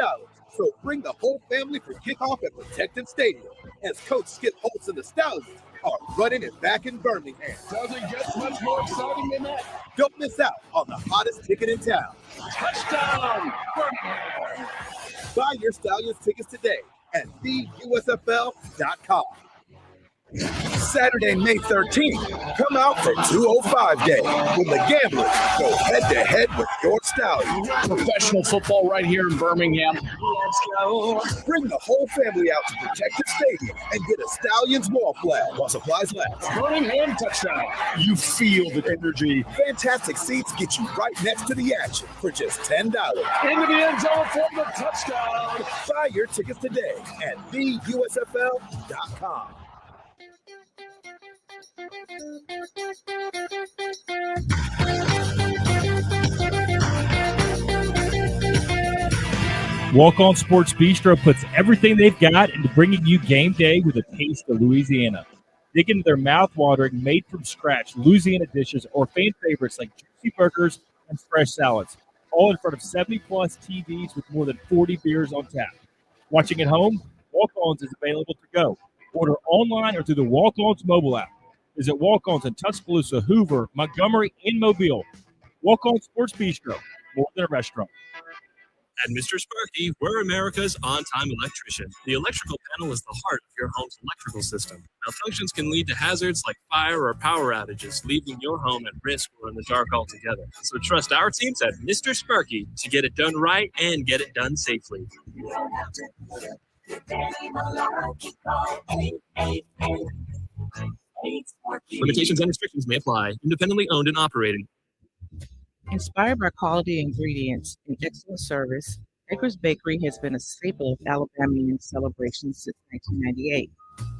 so bring the whole family for kickoff at Protective Stadium as Coach Skip Holtz and the Stallions are running it back in Birmingham. Doesn't get much more exciting than that. Don't miss out on the hottest ticket in town. Touchdown, Birmingham! Buy your Stallions tickets today at theusfl.com. Saturday, May 13th, come out for 205 Day when the Gamblers go head-to-head with your Stallions. Professional football right here in Birmingham. Let's go. Bring the whole family out to Protective Stadium and get a Stallions wall flag while supplies last. Birmingham touchdown. You feel the energy. Fantastic seats get you right next to the action for just $10. Into the end zone for the touchdown. Buy your tickets today at theusfl.com. Walk On Sports Bistro puts everything they've got into bringing you game day with a taste of Louisiana. Dig into their mouth-watering, made-from-scratch Louisiana dishes or fan favorites like juicy burgers and fresh salads, all in front of 70-plus TVs with more than 40 beers on tap. Watching at home, Walk-Ons is available to go. Order online or through the Walk-Ons mobile app. Visit Walk-Ons in Tuscaloosa, Hoover, Montgomery, and Mobile. Walk-On Sports Bistro, more than a restaurant. At Mr. Sparky, we're America's on-time electrician. The electrical panel is the heart of your home's electrical system. Malfunctions can lead to hazards like fire or power outages, leaving your home at risk or in the dark altogether. So trust our teams at Mr. Sparky to get it done right and get it done safely. Limitations and restrictions may apply. Independently owned and operated. Inspired by quality ingredients and excellent service, Edgar's Bakery has been a staple of Alabamian celebrations since 1998.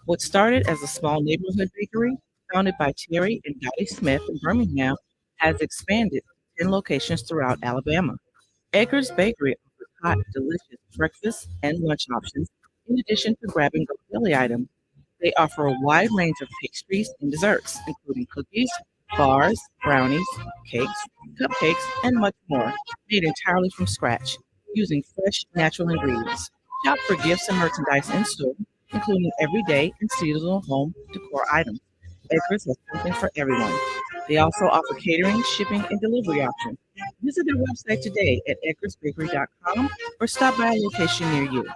What started as a small neighborhood bakery, founded by Terry and Dottie Smith in Birmingham, has expanded to 10 locations throughout Alabama. Edgar's Bakery offers hot, delicious breakfast and lunch options, in addition to grab-and-go deli items. They offer a wide range of pastries and desserts, including cookies, bars, brownies, cakes, cupcakes, and much more, made entirely from scratch, using fresh, natural ingredients. Shop for gifts and merchandise in store, including everyday and seasonal home decor items. Edgar's has something for everyone. They also offer catering, shipping, and delivery options. Visit their website today at edgarsbakery.com or stop by a location near you.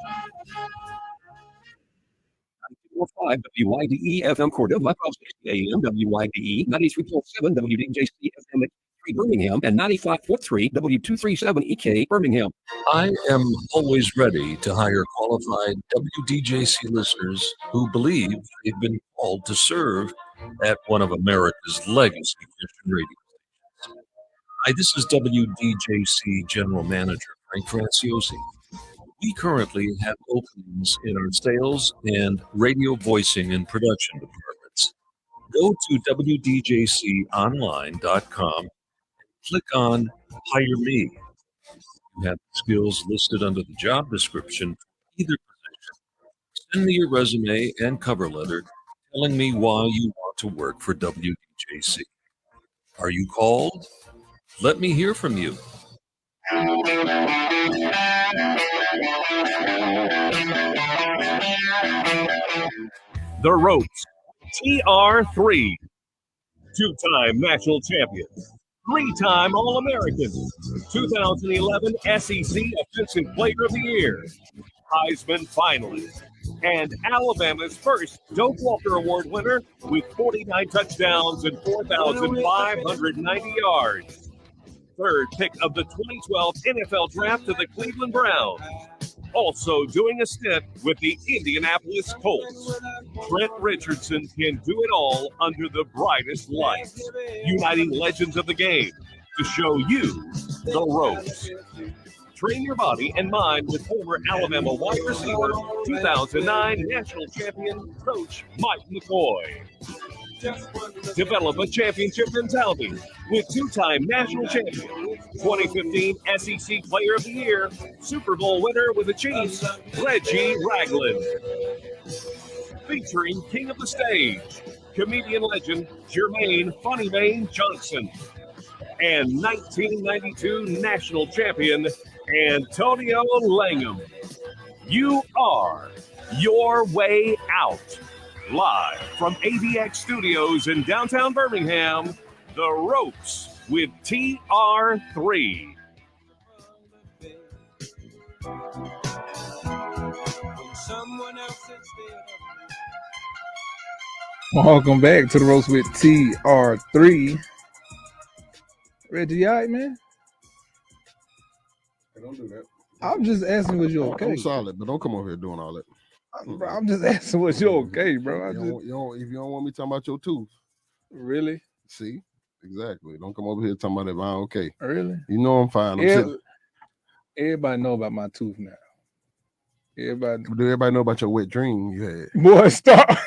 5 WYDE FM Cordova, 1260 AM, WYDE 93.7 WDJC FM 3 Birmingham, and 95.3 W237 EK Birmingham. I am always ready to hire qualified WDJC listeners who believe they've been called to serve at one of America's legacy Christian radio stations. Hi, this is WDJC General Manager Frank Franciosi. We currently have openings in our sales and radio voicing and production departments. Go to WDJConline.com and click on Hire Me. You have skills listed under the job description for either position. Send me your resume and cover letter telling me why you want to work for WDJC. Are you called? Let me hear from you. The Ropes, TR3, two-time national champion, three-time All-American, 2011 SEC Offensive Player of the Year, Heisman finalist, and Alabama's first Doak Walker Award winner with 49 touchdowns and 4,590 yards. Third pick of the 2012 NFL Draft to the Cleveland Browns. Also doing a stint with the Indianapolis Colts. Trent Richardson can do it all under the brightest lights, uniting legends of the game to show you the ropes. Train your body and mind with former Alabama wide receiver, 2009 national champion, Coach Mike McCoy. Develop a championship mentality with two-time national champion, 2015 SEC Player of the Year, Super Bowl winner with the Chiefs, Reggie Ragland. Featuring King of the Stage, comedian legend Jermaine Funny Bane Johnson, and 1992 national champion Antonio Langham. You are your way out. Live from AVX Studios in downtown Birmingham, The Ropes with TR3. Welcome back to The Ropes with TR3. Reggie, you all right, man? Hey, don't do that. I'm just asking, was you okay? I'm solid, but don't come over here doing all that. Bro, I'm just asking, was you okay, bro? If you don't want me talking about your tooth. Really? See? Exactly. Don't come over here talking about if I'm okay. Really? You know I'm fine. Everybody know about my tooth now. Do everybody know about your wet dream you had? Boy, stop. All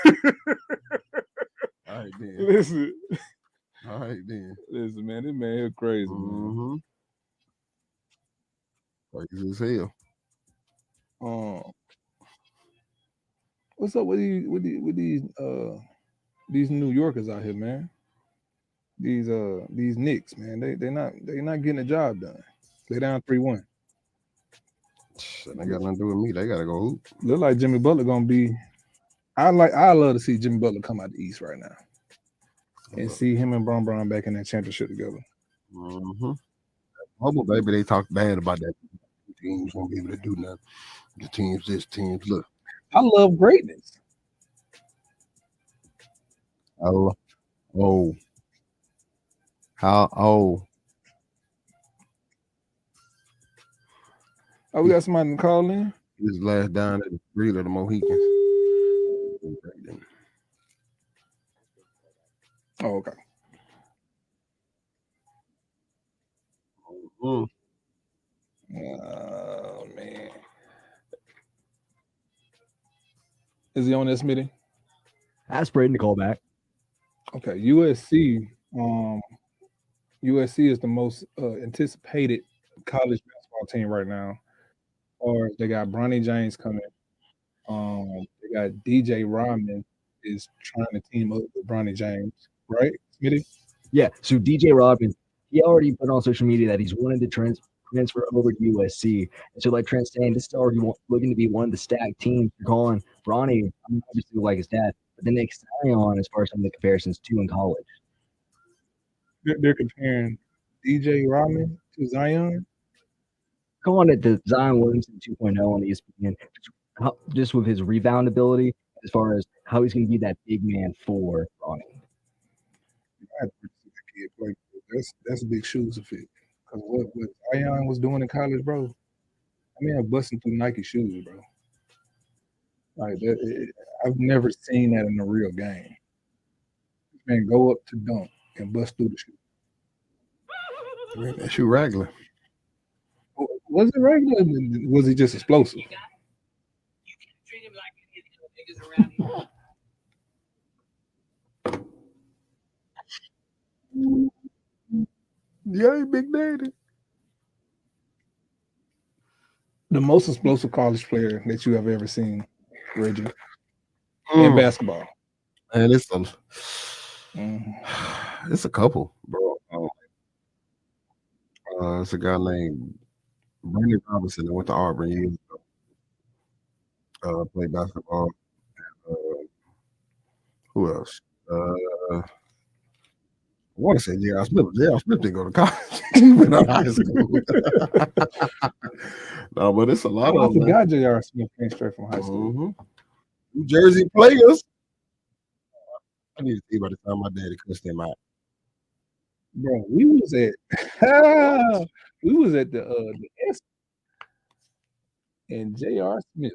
right, then. Listen. All right, then. Listen, man, this man is crazy. Mm-hmm. Crazy as hell. What's up with these New Yorkers out here, man? These Knicks, man. They not getting the job done. They down 3-1. That ain't got nothing to do with me. They gotta go hoop. Look like Jimmy Butler gonna be. I love to see Jimmy Butler come out the East right now, and see him and Bron back in that championship together. Mm-hmm. Oh, baby, they talk bad about that. Teams won't be able to do nothing. The teams, this teams, look. I love greatness. Oh, we got somebody to call in? This last down at the three of the Mohicans. Oh, okay. Mm. Oh, man. Is he on this meeting? Ask Braden to call back. Okay, USC is the most anticipated college basketball team right now. Or they got Bronny James coming. They got DJ Rodman is trying to team up with Bronny James, right, Smitty? Yeah, so DJ Rodman, he already put on social media that he's wanted to transfer over to USC. And so like Trent's saying, this is already looking to be one of the stacked teams. They're calling Bronny, I'm obviously like his dad, but the next Zion as far as some of the comparisons to in college. They're comparing DJ Rodman to Zion? Calling it the Zion Williamson 2.0 on ESPN, just with his rebound ability as far as how he's going to be that big man for Bronny. That's big shoes to fit. Because what Zion was doing in college, bro, I mean, I'm busting through Nike shoes, bro. Like that, I've never seen that in a real game. Man, go up to dunk and bust through the shoe. That shoe regular. Was it regular? Was he just explosive? Yeah, Big Daddy. The most explosive college player that you have ever seen, Reggie, in basketball. And it's a couple, bro. It's a guy named Brandon Robinson that went to Auburn years ago. Played basketball. Who else? I want to say J.R. Smith. J.R. Smith didn't go to college. He went to high school. No, but it's a lot I of them. forgot J.R. Smith came straight from high school. New Jersey players. I need to see by the time my daddy cussed him out. Bro, we was at the S and J.R. Smith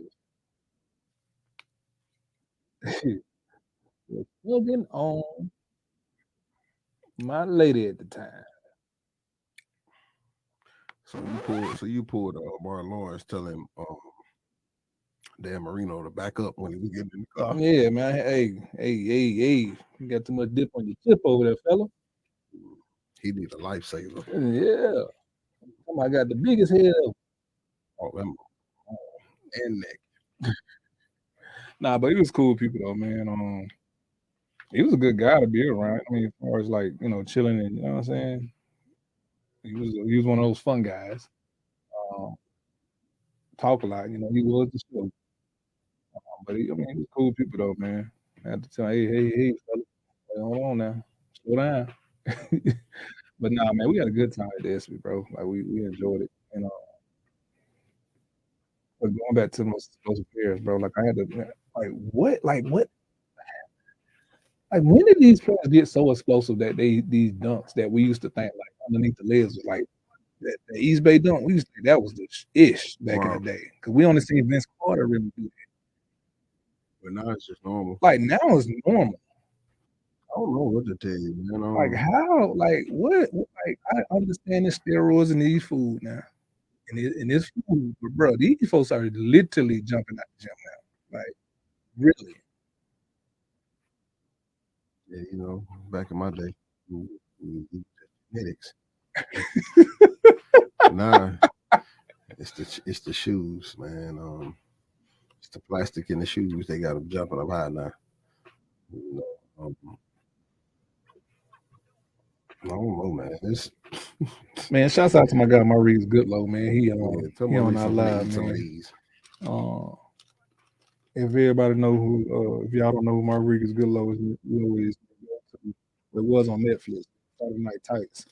was plugging on my lady at the time. So you pulled Martin Lawrence telling Dan Marino to back up when he was getting in the car. Yeah, man. Hey. You got too much dip on your chip over there, fella. He need a lifesaver. Yeah. I got the biggest head ever. And neck. Nah, but he was cool people though, man. He was a good guy to be around. I mean, as far as like, chilling and you know what I'm saying? He was one of those fun guys. Talk a lot, he was the show. But he was cool people though, man. I had to tell him, hey, fella, hold on now. Slow down. But nah, man, we had a good time at the SB, bro. Like we enjoyed it. But going back to those players, bro, like I had to what? Like when did these players get so explosive that these dunks that we used to think like underneath the legs was like that the East Bay dunk? We used to think that was the ish back in the day. Because we only seen Vince Carter really do that. But now it's just normal. Like now it's normal. I don't know what to tell you, man. Like how? Like what? Like I understand the steroids in these food now, and this food, but bro, these folks are literally jumping out the gym now. Like really. Yeah, back in my day, genetics. Nah, it's the shoes, man. It's the plastic in the shoes. They got them jumping up high now. I don't know, man. Man, shouts out to my guy Maurice Goodlow, man. He on our live, man. If everybody know who, if y'all don't know who Maurice Goodlow is, it was on Netflix. Friday Night Tights,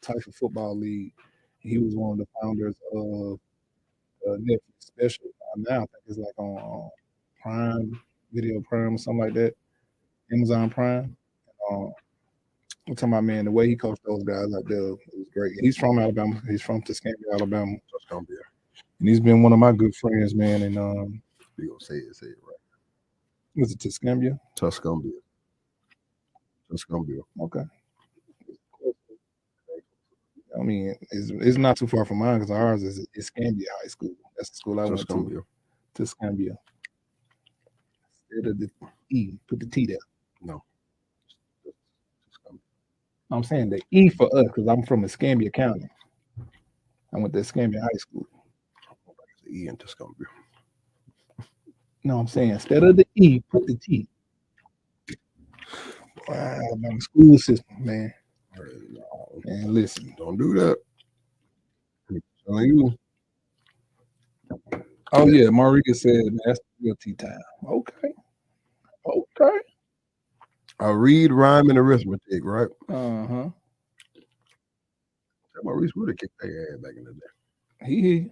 Titan Football League. He was one of the founders of Netflix special. Now I think it's like on Prime, Video Prime, or something like that. Amazon Prime. I'm talking about, man, the way he coached those guys out there was great. And he's from Alabama. He's from Tuscaloosa, Alabama. Tuscaloosa. And he's been one of my good friends, man. And you gonna say it right? Was it Tuscaloosa? Tuscaloosa. Okay. I mean, it's not too far from mine because ours is Escambia High School. That's the school I went to. Tuscaloosa. Instead of the E, put the T there. No. I'm saying the E for us because I'm from Escambia County. I went to Escambia High School. The E in Tuscaloosa. No, I'm saying instead of the E, put the T. Wow, Alabama school system, man. Man, listen. Don't do that. Telling you. Oh yeah, Marika said, man, that's real tea time. Okay. I read, rhyme, and arithmetic, right? Uh-huh. Maurice would have kicked their ass back in the day. He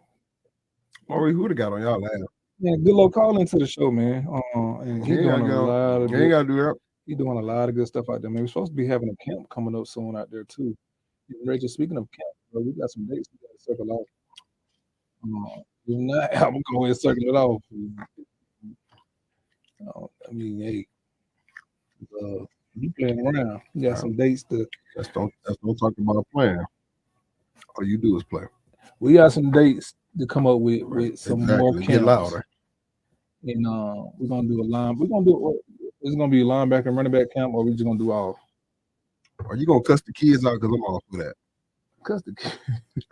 Maurice would have got on y'all ass. Yeah, good luck calling into the show, man. And he's doing a lot of He ain't gotta do that. He's doing a lot of good stuff out there, man. We're supposed to be having a camp coming up soon out there too. Rachel, speaking of camp, bro, we got some dates we got to circle off. If not, I'm gonna go ahead and circle it off. I mean, hey, you playing around. You got some dates to. Don't talk about a plan. All you do is play. We got some dates to come up with some more Exactly. camps. Get louder. And we're gonna do a line. We're gonna do it's gonna be a linebacker and running back camp, or we just gonna do all. Are you gonna cuss the kids out? Because I'm all for that. Cuss the kids.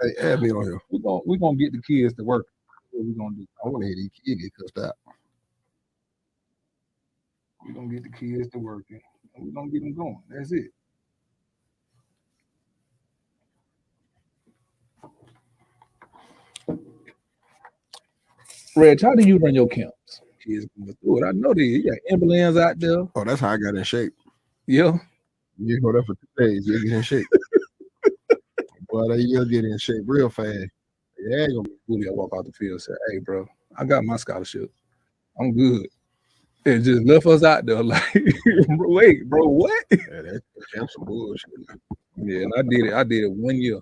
Hey, add me on here. We're gonna get the kids to work. What we gonna do? I want to hear these kids get cussed out. We're gonna get the kids to working. And we're gonna get them going. That's it. Reg, how do you run your camps? Kids going through it. I know that you got ambulance out there. Oh, that's how I got in shape. Yeah. You go there for 2 days, you'll get in shape. Boy, you'll get in shape real fast. Yeah, gonna be fully. I walk out the field and say, "Hey, bro, I got my scholarship. I'm good." It just left us out there like, "Wait, bro, what?" Yeah, that's some bullshit. Yeah, and I did it. I did it 1 year.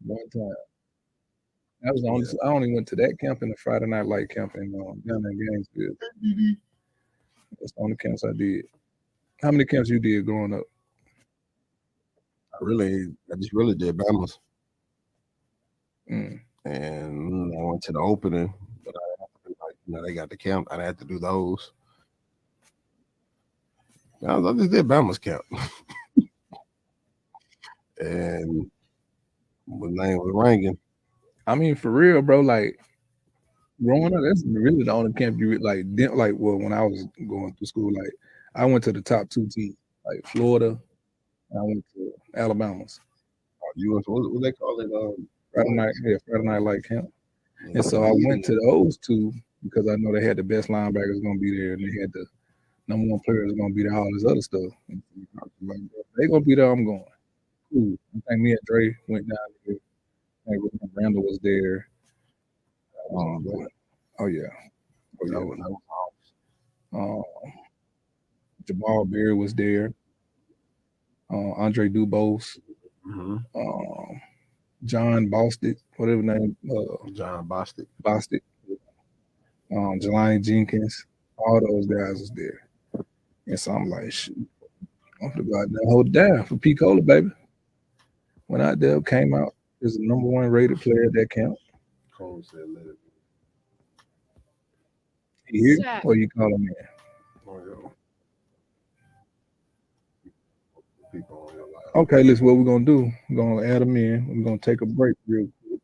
One time. That was the only. I only went to that camp and the Friday night light camp in down in Gainesville. That's the only camps I did. How many camps you did growing up? I just really did Bama's. Mm. And I went to the opening, but they got the camp. I had to do those. I just did Bama's camp. And my name was Rankin. I mean, for real, bro. Like growing up, that's really the only camp you like. Didn't like. Well, when I was going through school, like I went to the top 2 teams, like Florida. And I went to Alabama's. You went to what they call it? Friday night light camp. And so I went to those two because I know they had the best linebackers going to be there, and they had the number 1 players going to be there, all this other stuff. And like, they going to be there, I'm going. Cool. I think me and Dre went down there. I think Randall was there. Jamal Berry was there. Andre Dubose. Mm-hmm. John Bostic, whatever name. John Bostic. Jelani Jenkins. All those guys was there. And so I'm like, shoot, I'm gonna go out there and hold it down for P. Cola, baby. Went out there, came out as the number 1 rated player at that camp. Cole said, let it be. Here? Or you call him in? Okay, listen, what we're going to do, we're going to add them in. We're going to take a break real quick.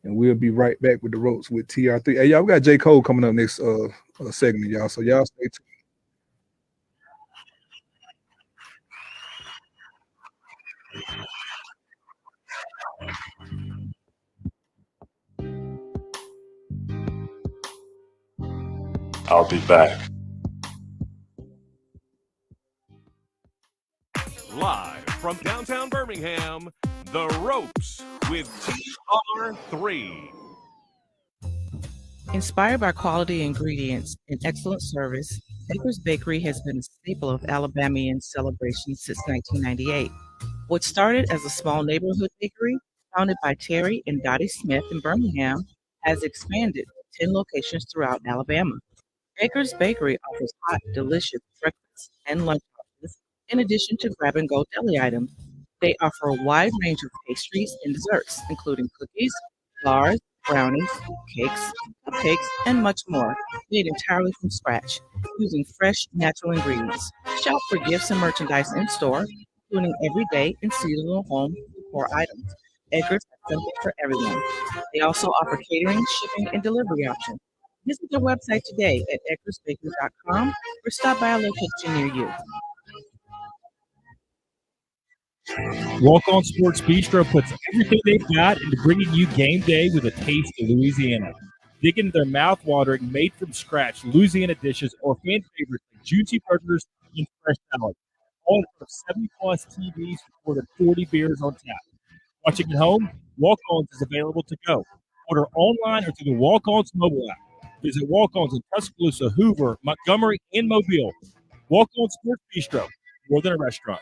And we'll be right back with the ropes with TR3. Hey, y'all, we got J. Cole coming up next segment, y'all. So y'all stay tuned. I'll be back. Live from downtown Birmingham, The Ropes with TR3. Inspired by quality ingredients and excellent service, Edgar's Bakery has been a staple of Alabamian celebrations since 1998. What started as a small neighborhood bakery, founded by Terry and Dottie Smith in Birmingham, has expanded to 10 locations throughout Alabama. Edgar's Bakery offers hot, delicious breakfast and lunch options, in addition to grab-and-go deli items. They offer a wide range of pastries and desserts, including cookies, bars, brownies, cakes, cupcakes, and much more, made entirely from scratch, using fresh, natural ingredients. Shop for gifts and merchandise in-store, including everyday and seasonal home decor items. Edgar's has something for everyone. They also offer catering, shipping, and delivery options. Visit their website today at edgarsbakery.com or stop by a location near you. Walk On Sports Bistro puts everything they've got into bringing you game day with a taste of Louisiana. Dig into their mouth-watering, made-from-scratch Louisiana dishes or fan favorites like juicy burgers and fresh salad. All in front of 70-plus TVs with more than 40 beers on tap. Watching at home? Walk-Ons is available to go. Order online or through the Walk-Ons mobile app. Visit Walk-Ons in Tuscaloosa, Hoover, Montgomery, and Mobile. Walk On Sports Bistro, more than a restaurant.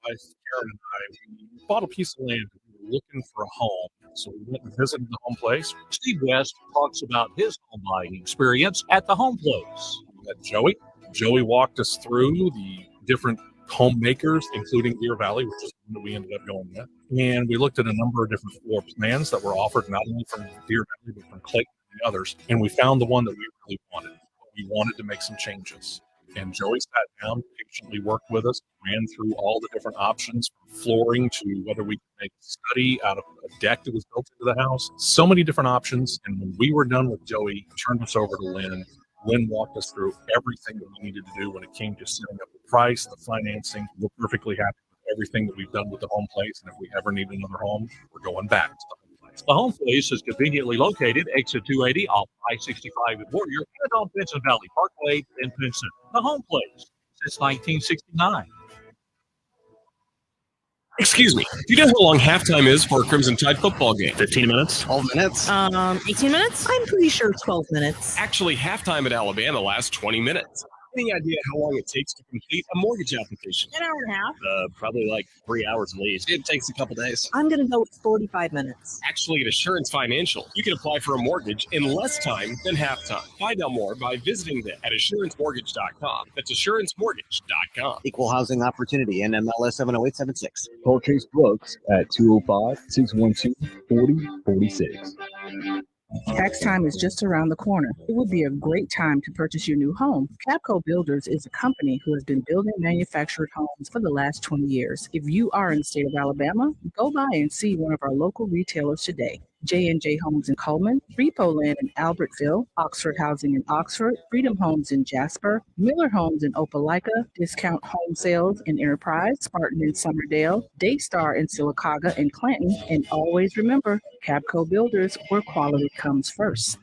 Karen and I bought a piece of land. We were looking for a home, so we went and visited the home place. Steve West talks about his home buying experience at the home place. We met Joey. Joey walked us through the different homemakers, including Deer Valley, which is the one that we ended up going with. And we looked at a number of different floor plans that were offered not only from Deer Valley, but from Clayton and the others. And we found the one that we really wanted. We wanted to make some changes. And Joey sat down, patiently worked with us, ran through all the different options, from flooring to whether we could make a study out of a deck that was built into the house. So many different options. And when we were done with Joey, he turned us over to Lynn. Lynn walked us through everything that we needed to do when it came to setting up the price, the financing. We're perfectly happy with everything that we've done with the home place. And if we ever need another home, we're going back to the home place. The home place is conveniently located exit 280 off I-65 at Warrior and on Pinson Valley Parkway in Pinson. The home place since 1969. Excuse me. Do you know how long halftime is for a Crimson Tide football game? 15 minutes. 12 minutes. 18 minutes? I'm pretty sure 12 minutes. Actually, halftime at Alabama lasts 20 minutes. Any idea how long it takes to complete a mortgage application? An hour and a half. Probably like 3 hours at least. It takes a couple days. I'm going to go with 45 minutes. Actually, at Assurance Financial, you can apply for a mortgage in less time than halftime. Find out more by visiting them at AssuranceMortgage.com. That's AssuranceMortgage.com. Equal housing opportunity, NMLS 70876. Call Chase Brooks at 205-612-4046. Tax time is just around the corner. It would be a great time to purchase your new home. Capco Builders is a company who has been building manufactured homes for the last 20 years. If you are in the state of Alabama, go by and see one of our local retailers today. J&J Homes in Coleman, Repo Land in Albertville, Oxford Housing in Oxford, Freedom Homes in Jasper, Miller Homes in Opelika, Discount Home Sales in Enterprise, Spartan in Summerdale, Daystar in Sylacauga and Clanton, and always remember, Capco Builders, where quality comes first.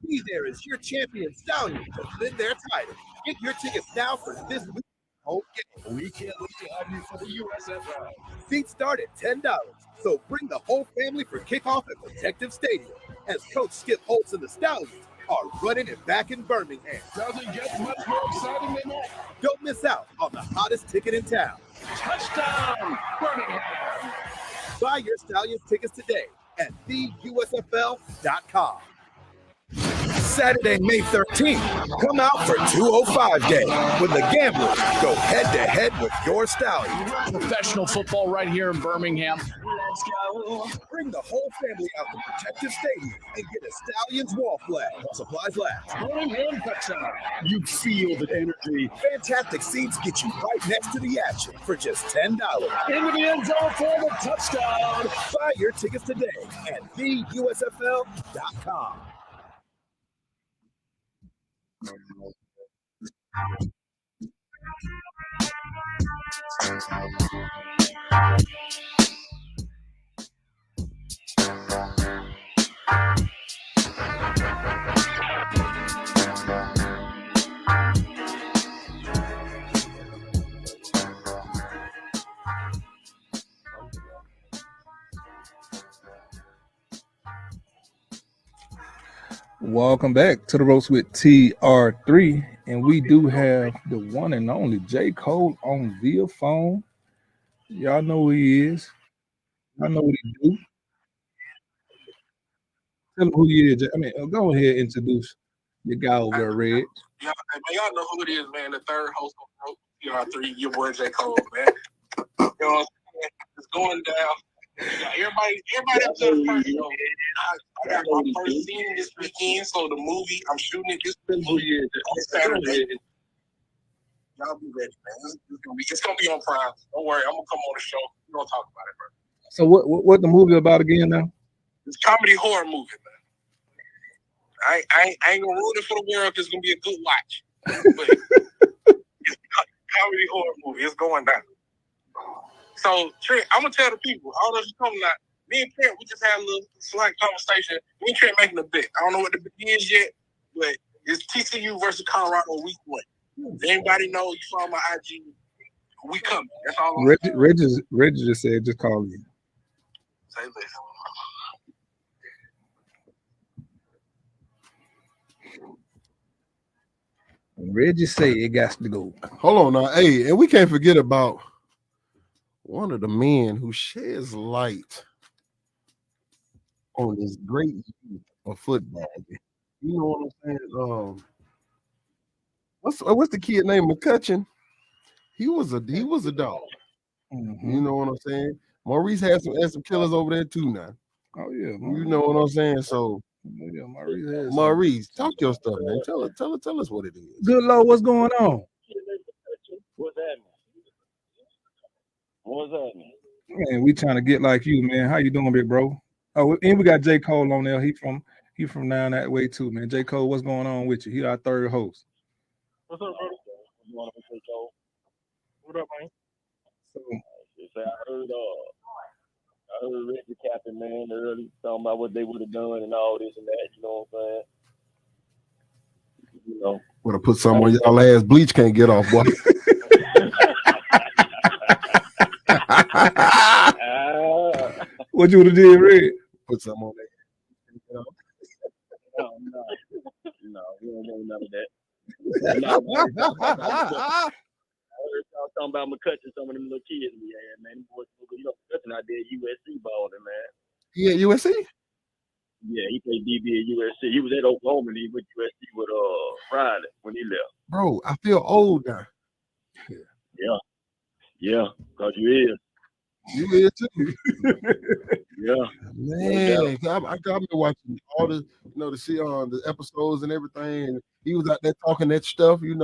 Be there is your champion Stallions to defend their title. Get your tickets now for this week's home game. We can't wait to have you for the USFL. Seats start at $10, so bring the whole family for kickoff at Protective Stadium as Coach Skip Holtz and the Stallions are running it back in Birmingham. Doesn't get much more exciting than that. Don't miss out on the hottest ticket in town. Touchdown, Birmingham! Buy your Stallions tickets today at theusfl.com. Saturday, May 13th, come out for 205 Day when the Gamblers go head-to-head with your Stallions. Professional football right here in Birmingham. Let's go. Bring the whole family out to Protective Stadium and get a Stallions wall flag while supplies last. Birmingham touchdown. You feel the energy. Fantastic seats get you right next to the action for just $10. Into the end zone for the touchdown. Buy your tickets today at theusfl.com. Welcome back to the Roast with TR3, and we do have the one and only J. Cole on via phone. Y'all know who he is. Y'all know what he do. Tell him who he is. I mean, go ahead and introduce your guy over there, Red. Y'all know who it is, man. The third host of TR3, your boy J. Cole, man. You know what I'm saying? It's going down. Everybody up to the first show. I got my first scene this weekend, so the movie I'm shooting it this weekend on Saturday. Y'all be ready, man. It's gonna be on Prime. Don't worry, I'm gonna come on the show. We're gonna talk about it, bro. So what the movie about again now? It's a comedy horror movie, man. I ain't gonna ruin it for the world because it's gonna be a good watch. But it's a comedy horror movie. It's going down. So, Trent, I'm gonna tell the people, all those who come out, me and Trent, we just had a little slight conversation. Me and Trent making a bet. I don't know what the bet is yet, but it's TCU versus Colorado week 1. If anybody know, you saw my IG, we coming. That's all I'm saying. Reggie just said, just call you. Say this. Reggie say it got to go. Hold on now. Hey, and we can't forget about one of the men who sheds light on this great of football. You know what I'm saying? What's the kid named McCutcheon? He was a dog. Mm-hmm. You know what I'm saying? Maurice had some killers over there too now. Oh yeah, you know what I'm saying. So yeah, Maurice. Maurice, talk your stuff, man. Tell us what it is. Good Lord, what's going on? What's that? What's that? Man, we trying to get like you, man. How you doing, big bro? Oh, and we got J. Cole on there. He from down that way too, man. J. Cole, what's going on with you? He our third host. What's up, brother? What's going on with J. Cole? What up, man? So, I heard Reggie Captain, man, early talking about what they would have done and all this and that. You know what I'm saying? You know, Would have put some on y'all ass. Bleach can't get off, boy. What you would have did, Red? Put some on there. No, we don't know none of that. I heard y'all talking about McCutcheon, some of them little kids we had, man. Them boys, you know, McCutcheon out there at USC balling, man. He at USC? Yeah, he played DB at USC. He was at Oklahoma and he went to USC with Riley when he left. Bro, I feel old now. Yeah, because you is. You is too. Yeah. Man, I've been watching all the, to see on the episodes and everything. And he was out there talking that stuff, and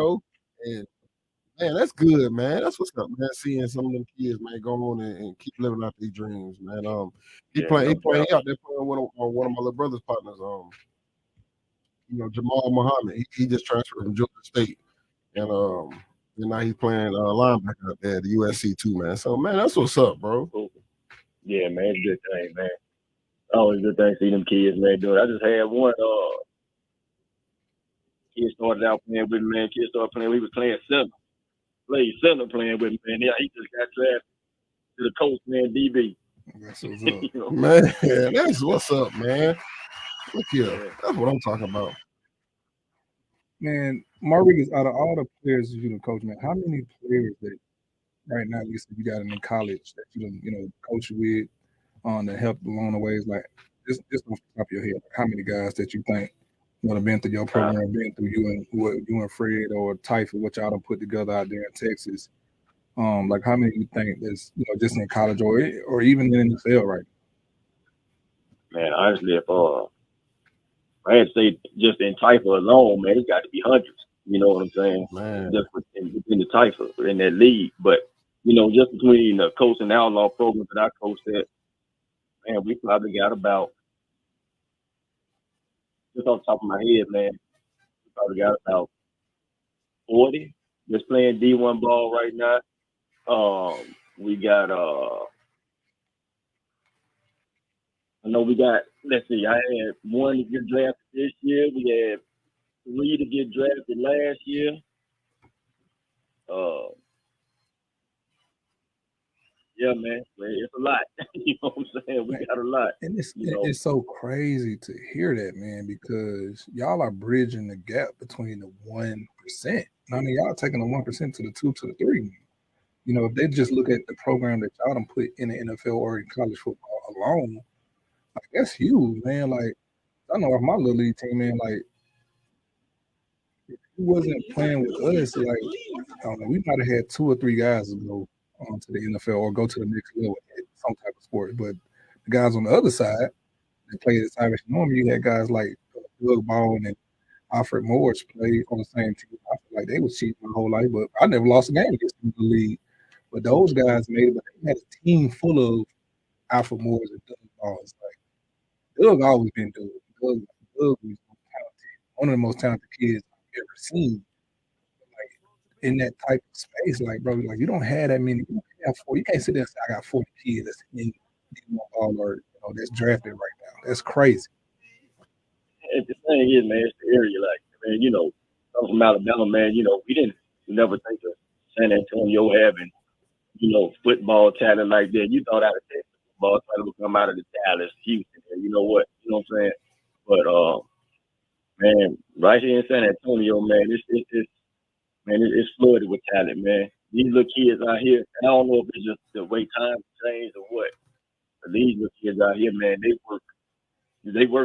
man, that's good, man. That's what's up, man. Seeing some of them kids, man, go on and keep living out these dreams, man. He out there playing one of my little brother's partners. Jamal Muhammad. He just transferred from Georgia State, and now he's playing linebacker out there at the USC too, man. So, man, that's what's up, bro. Yeah, man, it's a good thing, man. Always a good thing to see them kids, man, doing it. I just had one kid started out playing with me, man. Kid started playing. He was playing center. Played center playing with me, man. Yeah, he just got drafted to the coach, man, DB. That's what's up. Man, that's what's up, man. Look here. That's what I'm talking about. Man, Maurice, out of all the players you coach, man, how many players that right now you got in college that you coach with that helped along the ways, like just off the top of your head, how many guys that you think have been through your program, been through you and Fred or Typhus, what y'all done put together out there in Texas? Like how many you think that's just in college or even in the NFL right now? Man, honestly, if I had to say just in Typhus alone, man, it's got to be hundreds. You know what I'm saying? Man. Just within the Typhus in that league. But, just between the coach and outlaw programs that I coached at, man, we probably got about, just off the top of my head, man, we probably got about 40 just playing D1 ball right now. We got, I know we got, let's see, I had one to get drafted this year. We had 3 to get drafted last year. Yeah, man, it's a lot. You know what I'm saying? We got a lot. And it's so crazy to hear that, man, because y'all are bridging the gap between the 1%. I mean, y'all taking the 1% to the 2 to the 3. If they just look at the program that y'all done put in the NFL or in college football alone, like that's huge, man. Like I know of my little league team, man, like if he wasn't playing with us, like I don't know, we might have had 2 or 3 guys go on to the NFL or go to the next level at some type of sport. But the guys on the other side that played at Cyrus Norman, you had guys like Doug Baldwin and Alfred Morris play on the same team. I feel like they was cheating my whole life, but I never lost a game against them in the league. But those guys made it, but they had a team full of Alfred Morris and Doug Baldwin. Like Doug always been Doug. Doug was talented, one of the most talented kids I've ever seen. Like in that type of space, like bro, like you don't have that many. You can't sit there and say I got 40 kids that's in ball or that's drafted right now. That's crazy. And the thing is, man, it's the area. Like, man, I'm from Alabama, man. We never think of San Antonio having, football talent like that. You thought out of Texas football talent would come out of the Dallas, Houston. And you know what? You know what I'm saying? But man, right here in San Antonio, man, it's flooded with talent, man. These little kids out here, and I don't know if it's just the way time changed or what, but these little kids out here, man, they work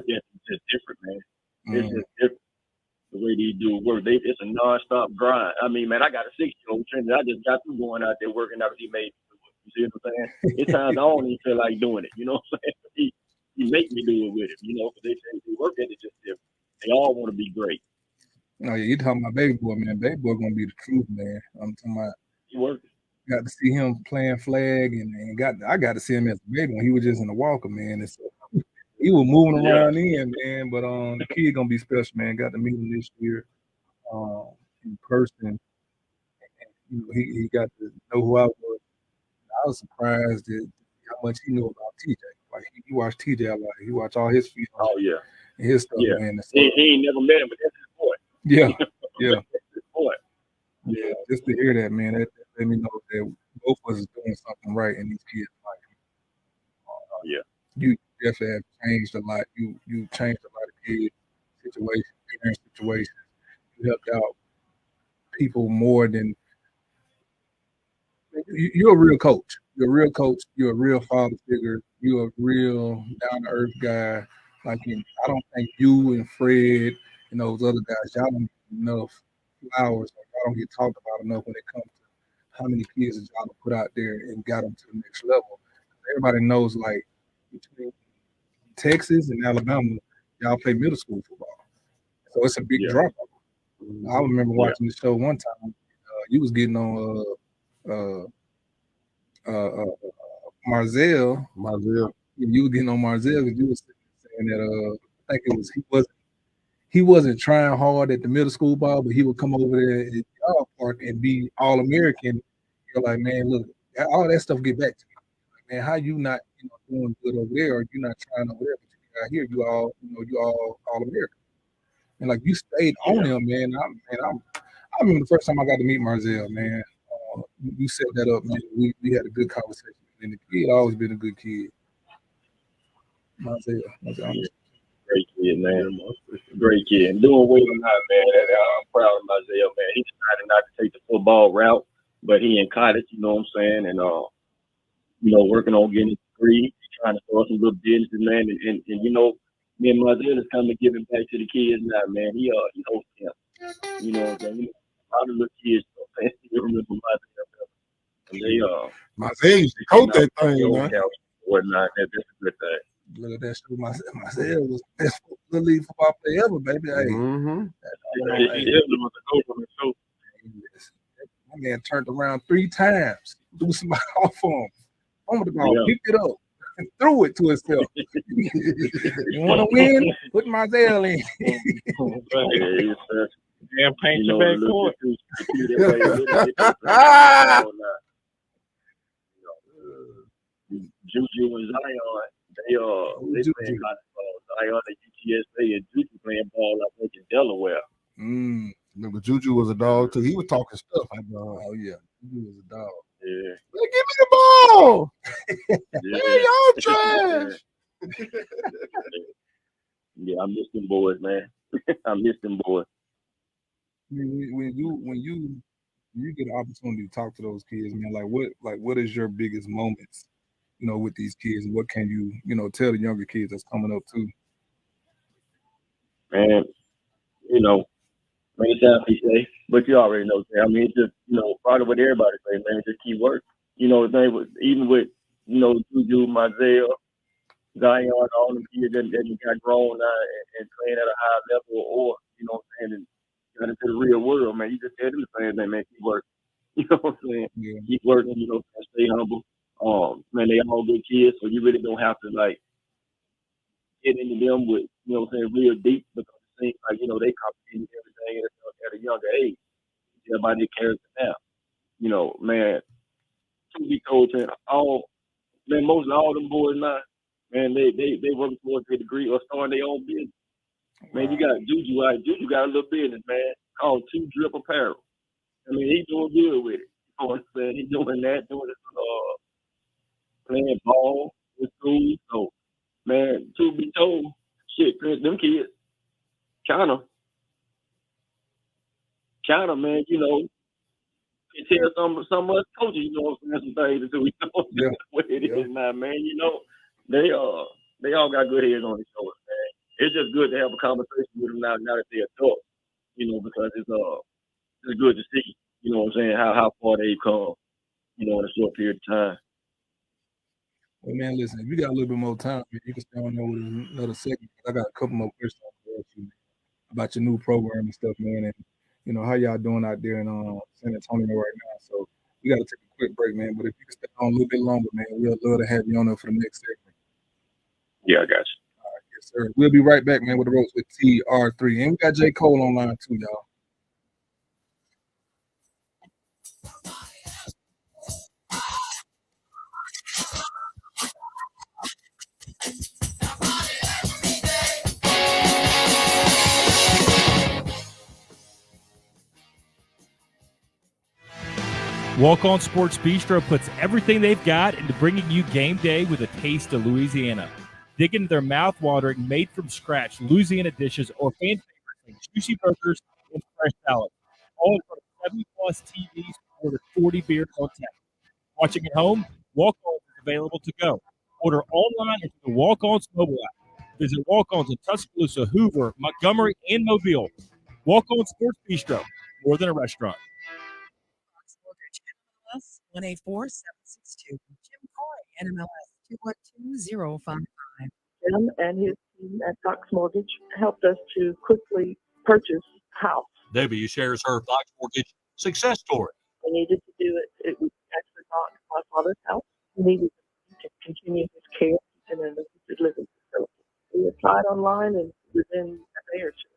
at just different, man. It's just different. the way these dudes work. It's a nonstop grind. I mean, man, I got a 6-year-old Trinity. I just got through going out there working out. He made. You see what I'm saying? It's times I don't even feel like doing it. You know what I'm saying? He make me do it with him. You know, because they say they work at it just different. They all want to be great. Oh yeah, you talking about baby boy, man? Baby boy gonna be the truth, man. I'm talking about. He working. Got to see him playing flag, and I got to see him as a baby when he was just in the walker, man. And so he was moving around in, man. But the kid gonna be special, man. Got to meet him this year in person. You know, he got to know who I was. I was surprised at how much he knew about TJ. Like he watched TJ a lot. He watched all his feet. Oh yeah, and his stuff, man. So, he ain't never met him, but that's his boy. Yeah, yeah. That's his boy. Yeah, just to hear that, man, that let me know that both of us is doing something right in these kids' life. Yeah, you definitely have changed a lot. You changed a lot of kids' situations, parent situations. You helped out people more than you're a real coach. You're a real coach. You're a real father figure. You're a real down to earth guy. Like I don't think you and Fred and those other guys, y'all don't get enough flowers. Like y'all don't get talked about enough when it comes to how many kids that y'all put out there and got them to the next level. Everybody knows, like, between Texas and Alabama, y'all play middle school football. So it's a big drop off. I remember watching the show one time. You was getting on Marzell. You were getting on Marzell because you was saying that I think it was he wasn't trying hard at the middle school ball, but he would come over there at the dog park and be all American. You're like, man, look, all that stuff get back to me. Like, man, how you not doing good over there, or you not trying over there, but you got here, you all American. And like you stayed on him, man. I remember the first time I got to meet Marzell, man. You set that up, man. We had a good conversation, and the kid always been a good kid. Marzell. Great kid, man. Great kid. And doing well or not, man. I'm proud of Marzell, man. He decided not to take the football route, but he in college, you know what I'm saying, and working on getting his degree. He's trying to start some little businesses, man. And me and Marzell is coming to give him back to the kids now, man. He hosts him. You know what I'm saying? A lot of little kids, you remember Marzell. And Marzell used to coach that thing, man. Whatnot. That's a good thing. Look at that show. Marzell was the best little league football player ever, baby. Hey, my man turned around 3 times, threw somebody off on him. On the ball, picked it up, and threw it to himself. You want to win? Put Marzell in. Damn, paint your back court. Juju and Zion, they playing hot ball. Zion at UTSA and Juju playing ball, I think, in Delaware. Remember, Juju was a dog too. He was talking stuff. Oh yeah, Juju was a dog. Yeah. Hey, give me the ball. Hey, y'all trash. Yeah, I miss them boys, man. I miss them boys. When you get an opportunity to talk to those kids, man, what is your biggest moments, with these kids, and what can you, tell the younger kids that's coming up too? Man, it sounds cliche, but you already know. I mean, it's just, part of what everybody say, man, just keep working. Even with, Juju, Marzell, Zion, all them kids that got grown now and playing at a high level, or, and got into the real world, man. You just tell them the same thing, man, keep working. You know what I'm saying? Yeah. Keep working, stay humble. Man, they all good kids, so you really don't have to, like, get into them with, real deep, because it seems like, they comprehend everything at a younger age. Everybody cares now. Man, to be told, most of all them boys now, man, they working towards their degree or starting their own business. Man, you got Juju out. Juju got a little business, man, called 2 Drip Apparel. I mean, he's doing good with it. You know what I'm saying? He's doing that, playing ball in school. So, man, to be told, shit, them kids, kind of, man, can tell some of us coaches, some things to do. What it is now, man. They all got good heads on their shoulders, man. It's just good to have a conversation with them now that they're adults. because it's good to see, what I'm saying, how far they've come, in a short period of time. Well, man, listen, if you got a little bit more time, man, you can stay on there with another segment. I got a couple more questions to ask you about your new program and stuff, man, and how y'all doing out there in San Antonio right now. So we got to take a quick break, man. But if you can stay on a little bit longer, man, we'll love to have you on there for the next segment. Yeah, I got you. All right, yes, sir. We'll be right back, man, with the Ropes with TR3. And we got J. Cole online too, y'all. Walk On Sports Bistro puts everything they've got into bringing you game day with a taste of Louisiana. Dig into their mouth-watering, made-from-scratch Louisiana dishes or fan favorites like juicy burgers and fresh salads. All in front of 70-plus TVs with more than 40 beers on tap. Watching at home, Walk On is available to go. Order online or through the Walk On's mobile app. Visit Walk On's in Tuscaloosa, Hoover, Montgomery, and Mobile. Walk On Sports Bistro, more than a restaurant. 184-762. Jim Corey, NMLS 212055. Jim and his team at Fox Mortgage helped us to quickly purchase a house. Debbie shares her Fox Mortgage success story. We needed to do it. It was actually not my father's house. We needed to continue his care in an assisted living facility. We applied online, and within a day or two,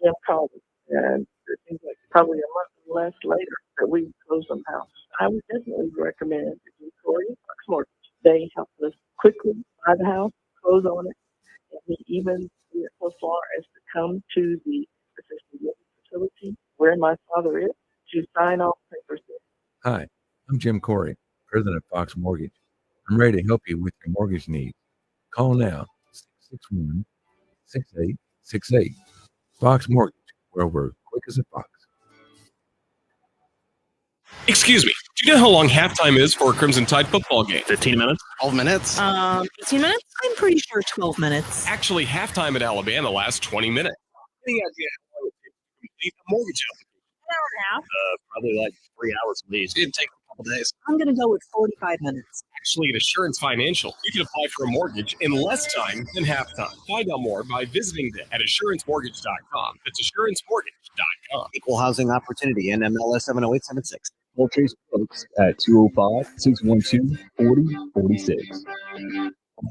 Jim called us. And it seems like probably a month or less later that we closed on the house. I would definitely recommend Jim Corey and Fox Mortgage. They helped us quickly buy the house, close on it, and we even went so far as to come to the assisted living facility where my father is to sign off papers there. Hi, I'm Jim Corey, president of Fox Mortgage. I'm ready to help you with your mortgage needs. Call now, 661-6868. Fox Mortgage, where we're quick as a fox. Excuse me, do you know how long halftime is for a Crimson Tide football game? 15 minutes? 12 minutes? 18 minutes? I'm pretty sure 12 minutes. Actually, halftime at Alabama lasts 20 minutes. Any idea how long it takes to complete a mortgage application? An hour and a half. Probably like 3 hours at least. It'd take a couple days. I'm going to go with 45 minutes. Actually, at Assurance Financial, you can apply for a mortgage in less time than halftime. Find out more by visiting them at AssuranceMortgage.com. That's AssuranceMortgage.com. Equal housing opportunity, NMLS 70876. Call Trace Brooks at 205-612-4046.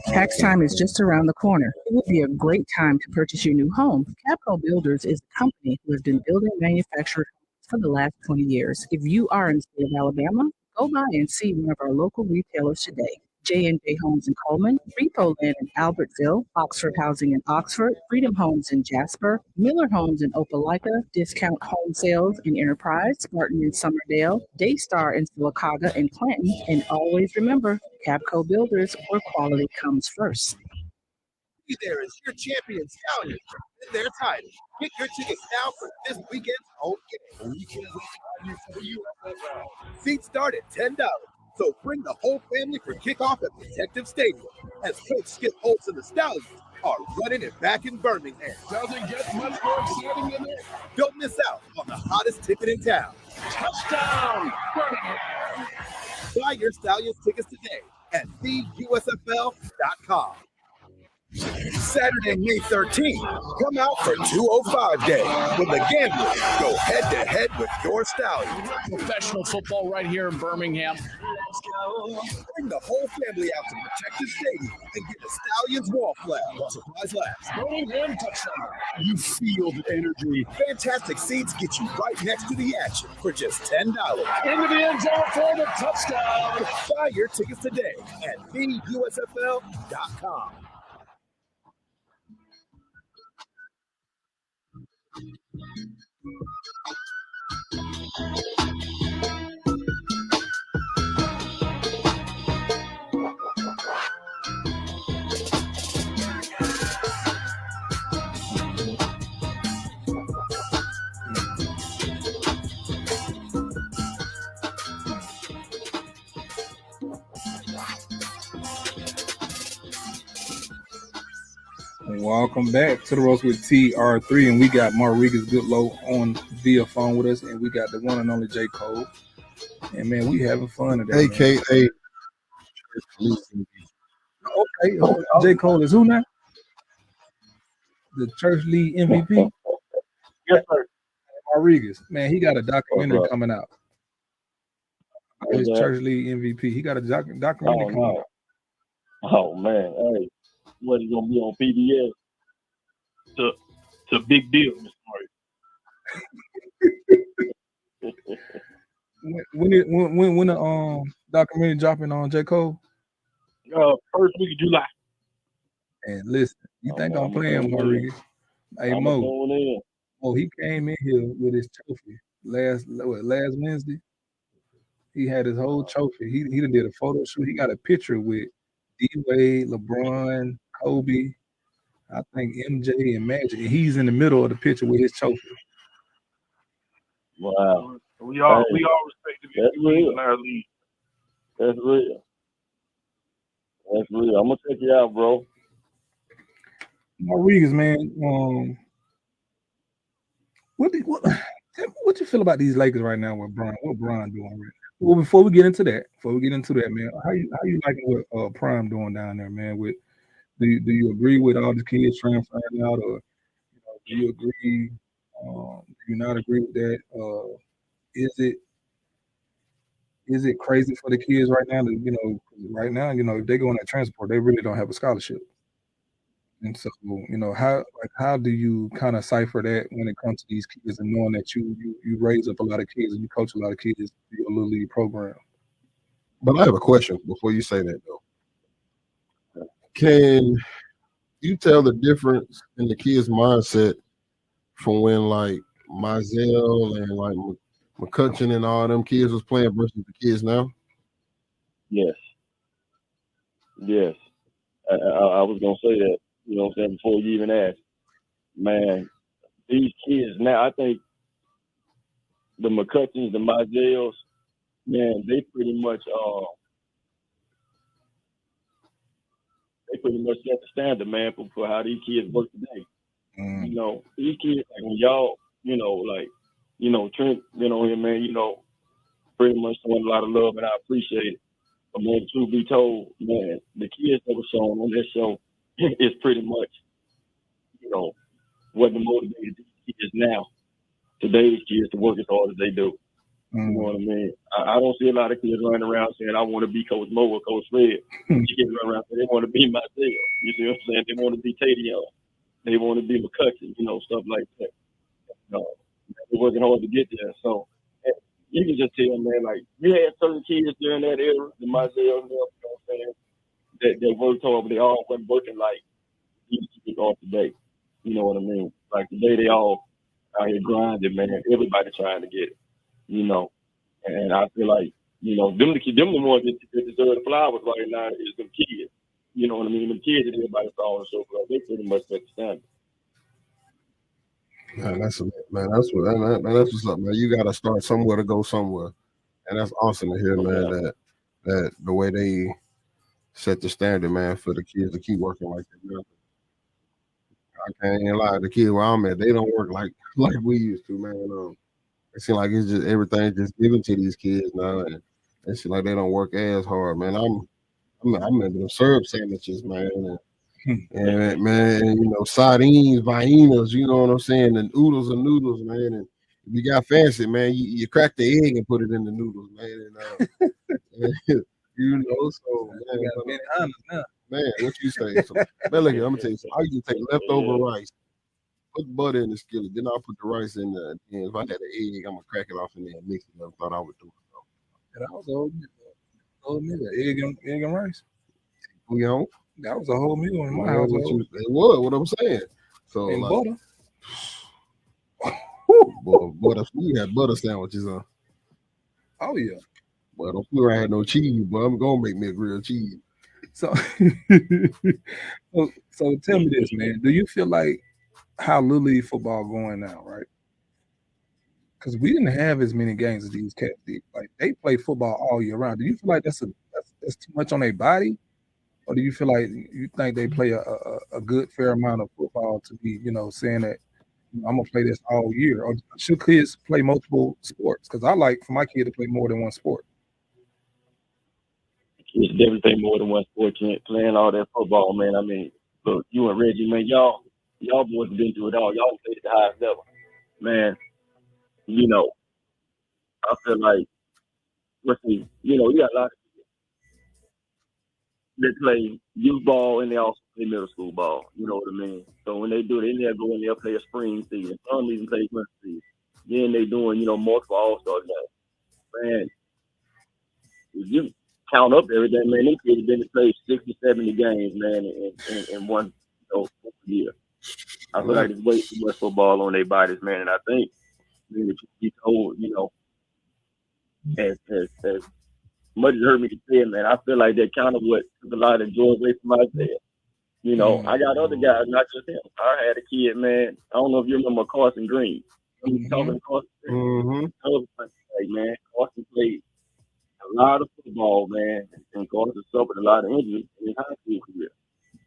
Tax time is just around the corner. It would be a great time to purchase your new home. Capco Builders is a company who has been building manufactured homes for the last 20 years. If you are in the state of Alabama, go by and see one of our local retailers today. J&J Homes in Coleman, Repo Land in Albertville, Oxford Housing in Oxford, Freedom Homes in Jasper, Miller Homes in Opelika, Discount Home Sales in Enterprise, Spartan in Summerdale, Daystar in Sylacauga and Clanton, and always remember, Capco Builders, where quality comes first. There is your champion Stallions in their title. Get your tickets now for this weekend's home game. Seats start at $10, so bring the whole family for kickoff at Protective Stadium as Coach Skip Holtz and the Stallions are running it back in Birmingham. Doesn't get much more exciting than that. Don't miss out on the hottest ticket in town. Touchdown, Birmingham! Buy your Stallions tickets today at theusfl.com. Saturday, May 13th, come out for 205 Day when the Gamblers go head-to-head with your Stallions. Professional football right here in Birmingham. Bring the whole family out to Protective Stadium and get the Stallions wall flag while supplies last. Birmingham touchdown. You feel the energy. Fantastic seats get you right next to the action for just $10. Into the end zone for the touchdown. Buy your tickets today at theusfl.com. Welcome back to the Roast with TR3, and we got Rodriguez Goodlow on via phone with us, and we got the one and only J. Cole. And man, we having fun today. AKA. Okay, J. Cole is who now? The church lead MVP? Yes, sir. Rodriguez. Man, he got a documentary Okay. coming out. What's His that? church lead MVP. He got a documentary coming no. out. Oh man, hey, what is gonna be on PBS? It's a big deal, Mr. Murray. When the documentary dropping on J. Cole? First week of July. And listen, you think I'm playing, tune in. Rodriguez? Hey I'm Mo, tune in. he came in here with his trophy last Wednesday. He had his whole trophy. He done did a photo shoot. He got a picture with D-Wade, LeBron, Kobe, I think MJ and Magic. And he's in the middle of the picture with his trophy. Wow. We all respect the MVP in our league. That's real. That's real. I'm gonna check you out, bro. Rodriguez, man, what you feel about these Lakers right now with Bron? What Bron doing right now? Well, before we get into that, man, how you liking what Prime doing down there, man? With do you agree with all the kids transferring out, or do you agree? Do you not agree with that? Is it crazy for the kids right now? Right now, if they go on that transport, they really don't have a scholarship. And so, how do you kind of cipher that when it comes to these kids and knowing that you raise up a lot of kids and you coach a lot of kids through your little league program? But I have a question before you say that, though. Can you tell the difference in the kids' mindset from when, like, Mizell and, like, McCutcheon and all them kids was playing versus the kids now? Yes. Yes. I was gonna say that, what I'm saying, before you even asked. Man, these kids now, I think the McCutcheons, the Mizells, man, they pretty much set the standard, man, for how these kids work today. These kids, like when y'all, Trent been on here, man, pretty much showing a lot of love, and I appreciate it. But man, truth be told, man, the kids that were shown on this show is pretty much, what motivated these kids now, today's kids, to work as hard as they do. You know what I mean? I don't see a lot of kids running around saying, I want to be Coach Mo or Coach Fred. You kids run around saying they want to be myself. You see what I'm saying? They want to be Tavion. They want to be McCutcheon, stuff like that. They're working hard to get there. So you can just tell, man, like, you had certain kids during that era, the Mizell, that worked hard, but they all wasn't working like these kids are today. You know what I mean? Like today, they all out here grinding, man. Everybody trying to get it, And I feel like, them the ones that deserve the flowers right now is them kids. You know what I mean? Them kids that everybody saw on the show, they pretty much set the standard. Man, that's what's up, man. You got to start somewhere to go somewhere, and that's awesome to hear, man. That the way they set the standard, man, for the kids to keep working like that. Man. I can't lie, the kids where I'm at, they don't work like we used to, man. It seems like it's just everything just given to these kids now, and it seems like they don't work as hard, man. I remember the syrup sandwiches, man. And man, sardines, viennas, you know what I'm saying, and oodles and noodles, man. And if you got fancy, man, you crack the egg and put it in the noodles, man. And, so man, what you say? So, man, look here, I'm gonna tell you something. I used to take leftover rice, put butter in the skillet, then I'll put the rice in there. And if I had an egg, I'm gonna crack it off in there and mix it up. Thought I would do it. And that was a whole meal, egg and rice. That was a whole meal in my house. It was what I'm saying. So and like, butter. Boy, we had butter sandwiches on. Oh yeah. But I'm sure I had no cheese, but I'm gonna make me a grilled cheese. So tell me this, man. Do you feel like how Little League football going now, right? Because we didn't have as many games as these cats did. Like they play football all year round. Do you feel like that's too much on their body? or do you feel like you think they play a good fair amount of football to be, saying that I'm gonna play this all year? Or should kids play multiple sports? Because I like for my kid to play more than one sport. Kids definitely play more than one sport. Playing all that football, man. I mean, look, you and Reggie, man, y'all boys have been through it all. Y'all played at the highest level, man. I feel like, you got a lot of people that play youth ball and they also play middle school ball. You know what I mean? So when they do it, they'll go in there play a spring season. Some even play winter season. Then they doing, multiple all-star games. Man, if you count up everything, man, they kids have been to play 60, 70 games, man, in one year. I feel like there's way too much football on their bodies, man, and I think that you told, as much as it hurt me to say it, man, I feel like that kind of what took a lot of joy away from Isaiah. I got other guys, not just him. I had a kid, man. I don't know if you remember Carson Green. He was talking to Carson Green. I was like, man, Carson played a lot of football, man, and Carson suffered a lot of injuries in his high school career.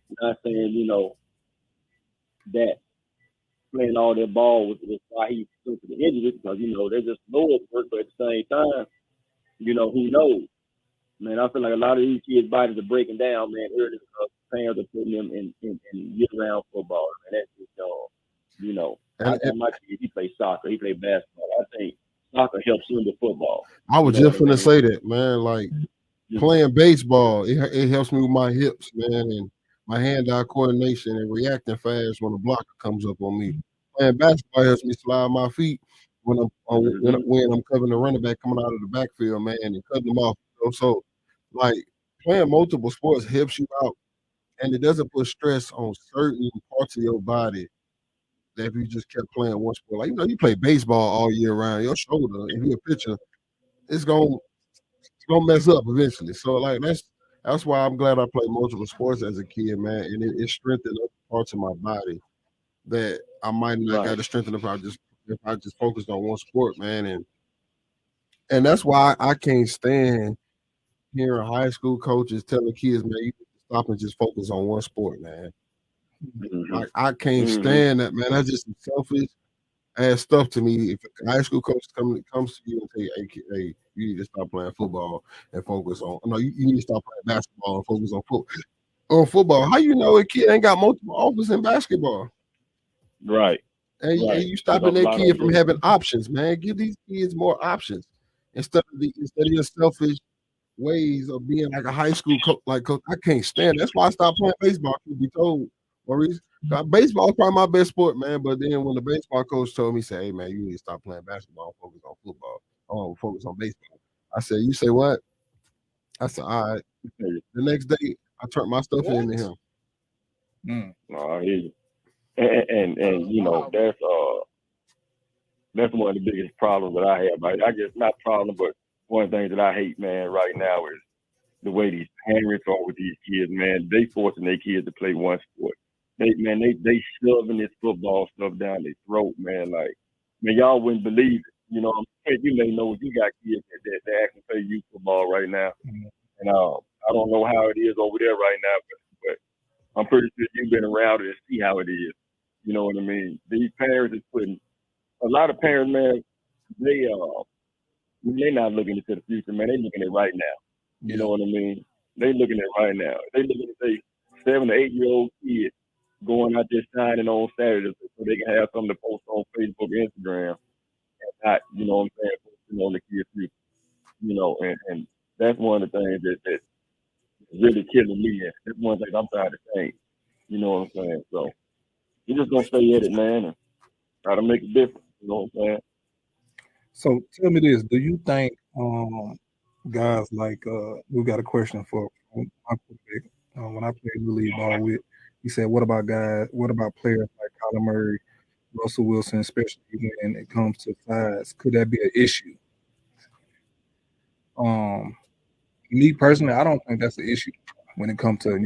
I'm not saying, that playing all that ball was why he took the injuries, because they're just lower work, but at the same time, who knows? Man, I feel like a lot of these kids' bodies are breaking down, man, early because parents are putting them in year-round football, and that's just my kid, he plays soccer, he plays basketball. I think soccer helps him with football. I was just gonna say that, man. Like playing baseball, it helps me with my hips, man, and my hand-eye coordination and reacting fast when a blocker comes up on me. Playing basketball helps me slide my feet when I'm covering the running back coming out of the backfield, man, and cutting them off. So, like playing multiple sports helps you out, and it doesn't put stress on certain parts of your body. That if you just kept playing one sport, like you play baseball all year round, your shoulder, if you're a pitcher, it's gonna mess up eventually. So like that's why I'm glad I played multiple sports as a kid, man, and it strengthened other parts of my body that I might not got to strengthen if I just focused on one sport, man, and that's why I can't stand hearing high school coaches telling kids, man, you need to stop and just focus on one sport, man. Like I can't stand that, man. That's just some selfish ass stuff to me. If a high school coach comes to you and say, hey, you need to stop playing football and focus on. No, you need to stop playing basketball and focus on football. How you know a kid ain't got multiple offers in basketball? Right. And you stopping that kid from having options, man. Give these kids more options instead of your selfish ways of being like a high school coach. Like coach, I can't stand. That's why I stopped playing baseball. To be told, Maurice, baseball is probably my best sport, man. But then when the baseball coach told me, say, hey man, you need to stop playing basketball and focus on football. I want to focus on baseball. I said, you say what? I said, all right. The next day, I turned my stuff into him. No, I hear you. And that's one of the biggest problems that I have. Right? I guess not problem, but one of the things that I hate, man, right now is the way these parents are with these kids, man. They forcing their kids to play one sport. They shoving this football stuff down their throat, man. Like, man, y'all wouldn't believe it. You may know you got kids that actually play youth football right now. And I don't know how it is over there right now, but I'm pretty sure you've been around it and see how it is. You know what I mean? These parents is putting a lot of parents, man. They're not looking into the future, man. They're looking at right now. You know what I mean? They're looking at right now. They're looking at say 7 to 8 year old kids going out there signing on Saturdays so they can have something to post on Facebook, Instagram, and not, you know what I'm saying, posting on the kids' future. And that's one of the things that really killing me. That's one thing I'm trying to change. You know what I'm saying? So you just gonna stay at it, man, and try to make a difference. You know what I'm saying? So tell me this: do you think guys like we got a question for my quarterback when I played Little League ball with? He said, "What about players like Kyler Murray, Russell Wilson, especially when it comes to size? Could that be an issue?" Me personally, I don't think that's an issue when it comes to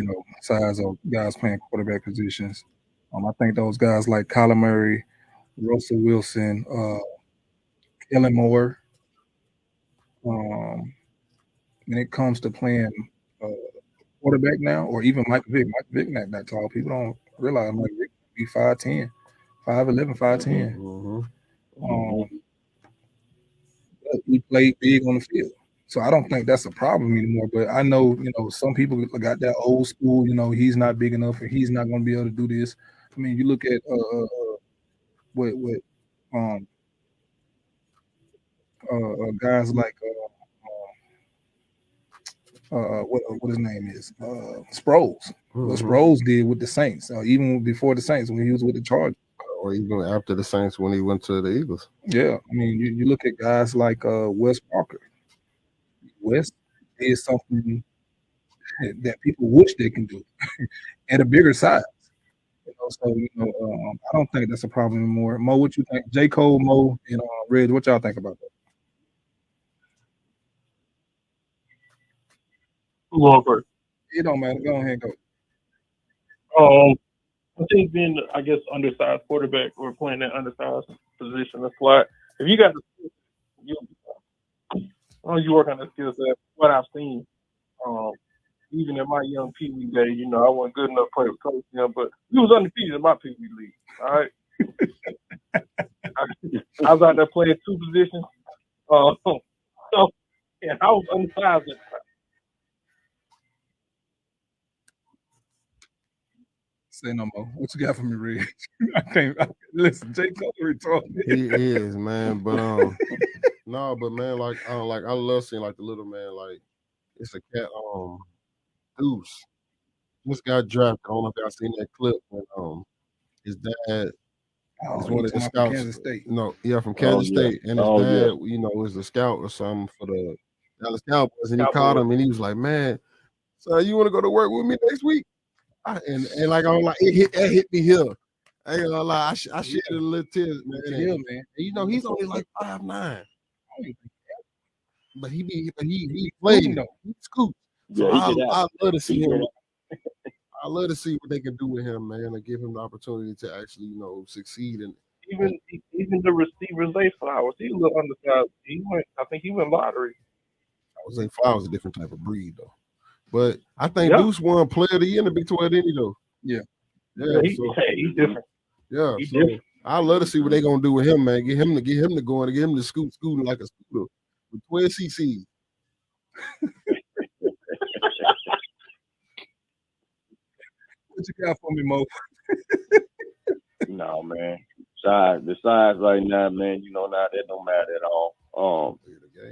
size of guys playing quarterback positions. I think those guys like Kyler Murray, Russell Wilson, Kellen Moore. When it comes to playing quarterback now, or even Mike Vick. Mike Vick not that tall. People don't realize Mike Vick be 5'10", 5'11", 5'10". But he played big on the field. So I don't think that's a problem anymore. But I know, some people got that old school, he's not big enough and he's not going to be able to do this. I mean, you look at guys like what his name is, Sproles. What Sproles did with the Saints, even before the Saints when he was with the Chargers, or even after the Saints when he went to the Eagles. Yeah, I mean, you look at guys like Wes Parker. Wes did something that people wish they can do at a bigger size. So I don't think that's a problem anymore. Mo, what you think? J. Cole, Mo, and Reg, what y'all think about that? Lord, It don't matter. Go ahead, go. I think being, I guess, undersized quarterback or playing that undersized position, the slot. If you got the skill set, you work on the skill set. What I've seen, even in my young Pee Wee days, I wasn't good enough to play with Coach Young, but he was undefeated in my Pee Wee league. All right, I was out there playing two positions. And I was undersized at the time. Say no more. What you got for me, Reg? I can't listen. J. Cole retarded. He is, man. But no, but man, I love seeing like the little man. Like it's a cat. Deuce just got drafted. I don't know if y'all seen that clip when his dad is one of the scouts. Kansas State. No, yeah, from Kansas State, and his dad, was a scout or something for the Dallas Cowboys, and he called him, and he was like, "Man, so you want to go to work with me next week?" And like I'm like, it hit me here. I ain't gonna lie, I shed a little tears, man. Man. And, he's only like 5'9", but he played though. He scoops. So I love to see him. I love to see what they can do with him, man, and give him the opportunity to actually, succeed. And even the receivers, Zay Flowers, he was a little undersized. I think he went lottery. I would say Flowers is a different type of breed, though. But I think Deuce won Player of the Year in the Big 12, didn't he, though? Yeah. He's different. Yeah, He's so different. I love to see what they're gonna do with him, man. Get him to go and get him to scooting like a scooter with 12 CCs. What you got for me, Mo? No, man. The size right now, man, now that don't matter at all.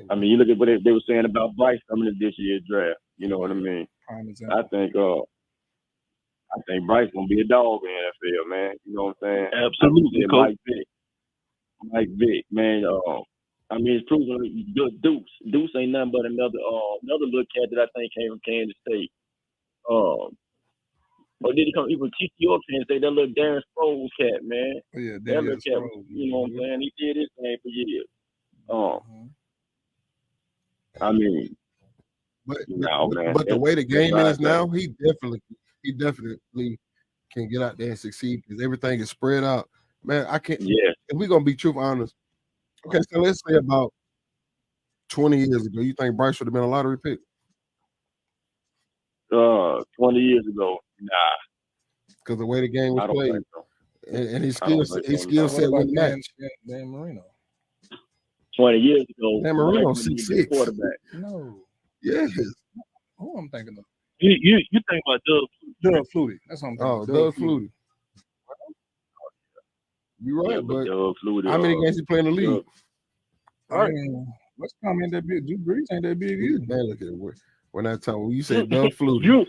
I mean, you look at what they were saying about Bryce coming in this year's draft. You know what I mean? I think Bryce gonna be a dog in the NFL, man. You know what I'm saying? Absolutely. Mike Vick, man. I mean, it's proven good. Deuce ain't nothing but another little cat that I think came from Kansas State. Or did he come even TCO Kansas State? That little Darren Sproles cat, man. Oh, yeah, that little cat. You know what I'm saying? He did his thing for years. I mean, but man. The way the game is now, he definitely can get out there and succeed because everything is spread out. Man, I can't. Yeah. If we're gonna be truth honest, okay. So let's say about 20 years ago, you think Bryce would have been a lottery pick? 20 years ago, nah. Because the way the game was played, so. and his skill set wouldn't match. Dan Marino. 20 years ago, Dan Marino 6'6" quarterback. No. Yes. Who I'm thinking of? You think about Doug Flutie. That's what I'm thinking. Oh, Doug Flutie. You're right, but Doug Flutie, how many games he play in the league? All right. Let's comment that big. Drew Brees ain't that big either. Man, look at it. When that time when you say Doug Flutie,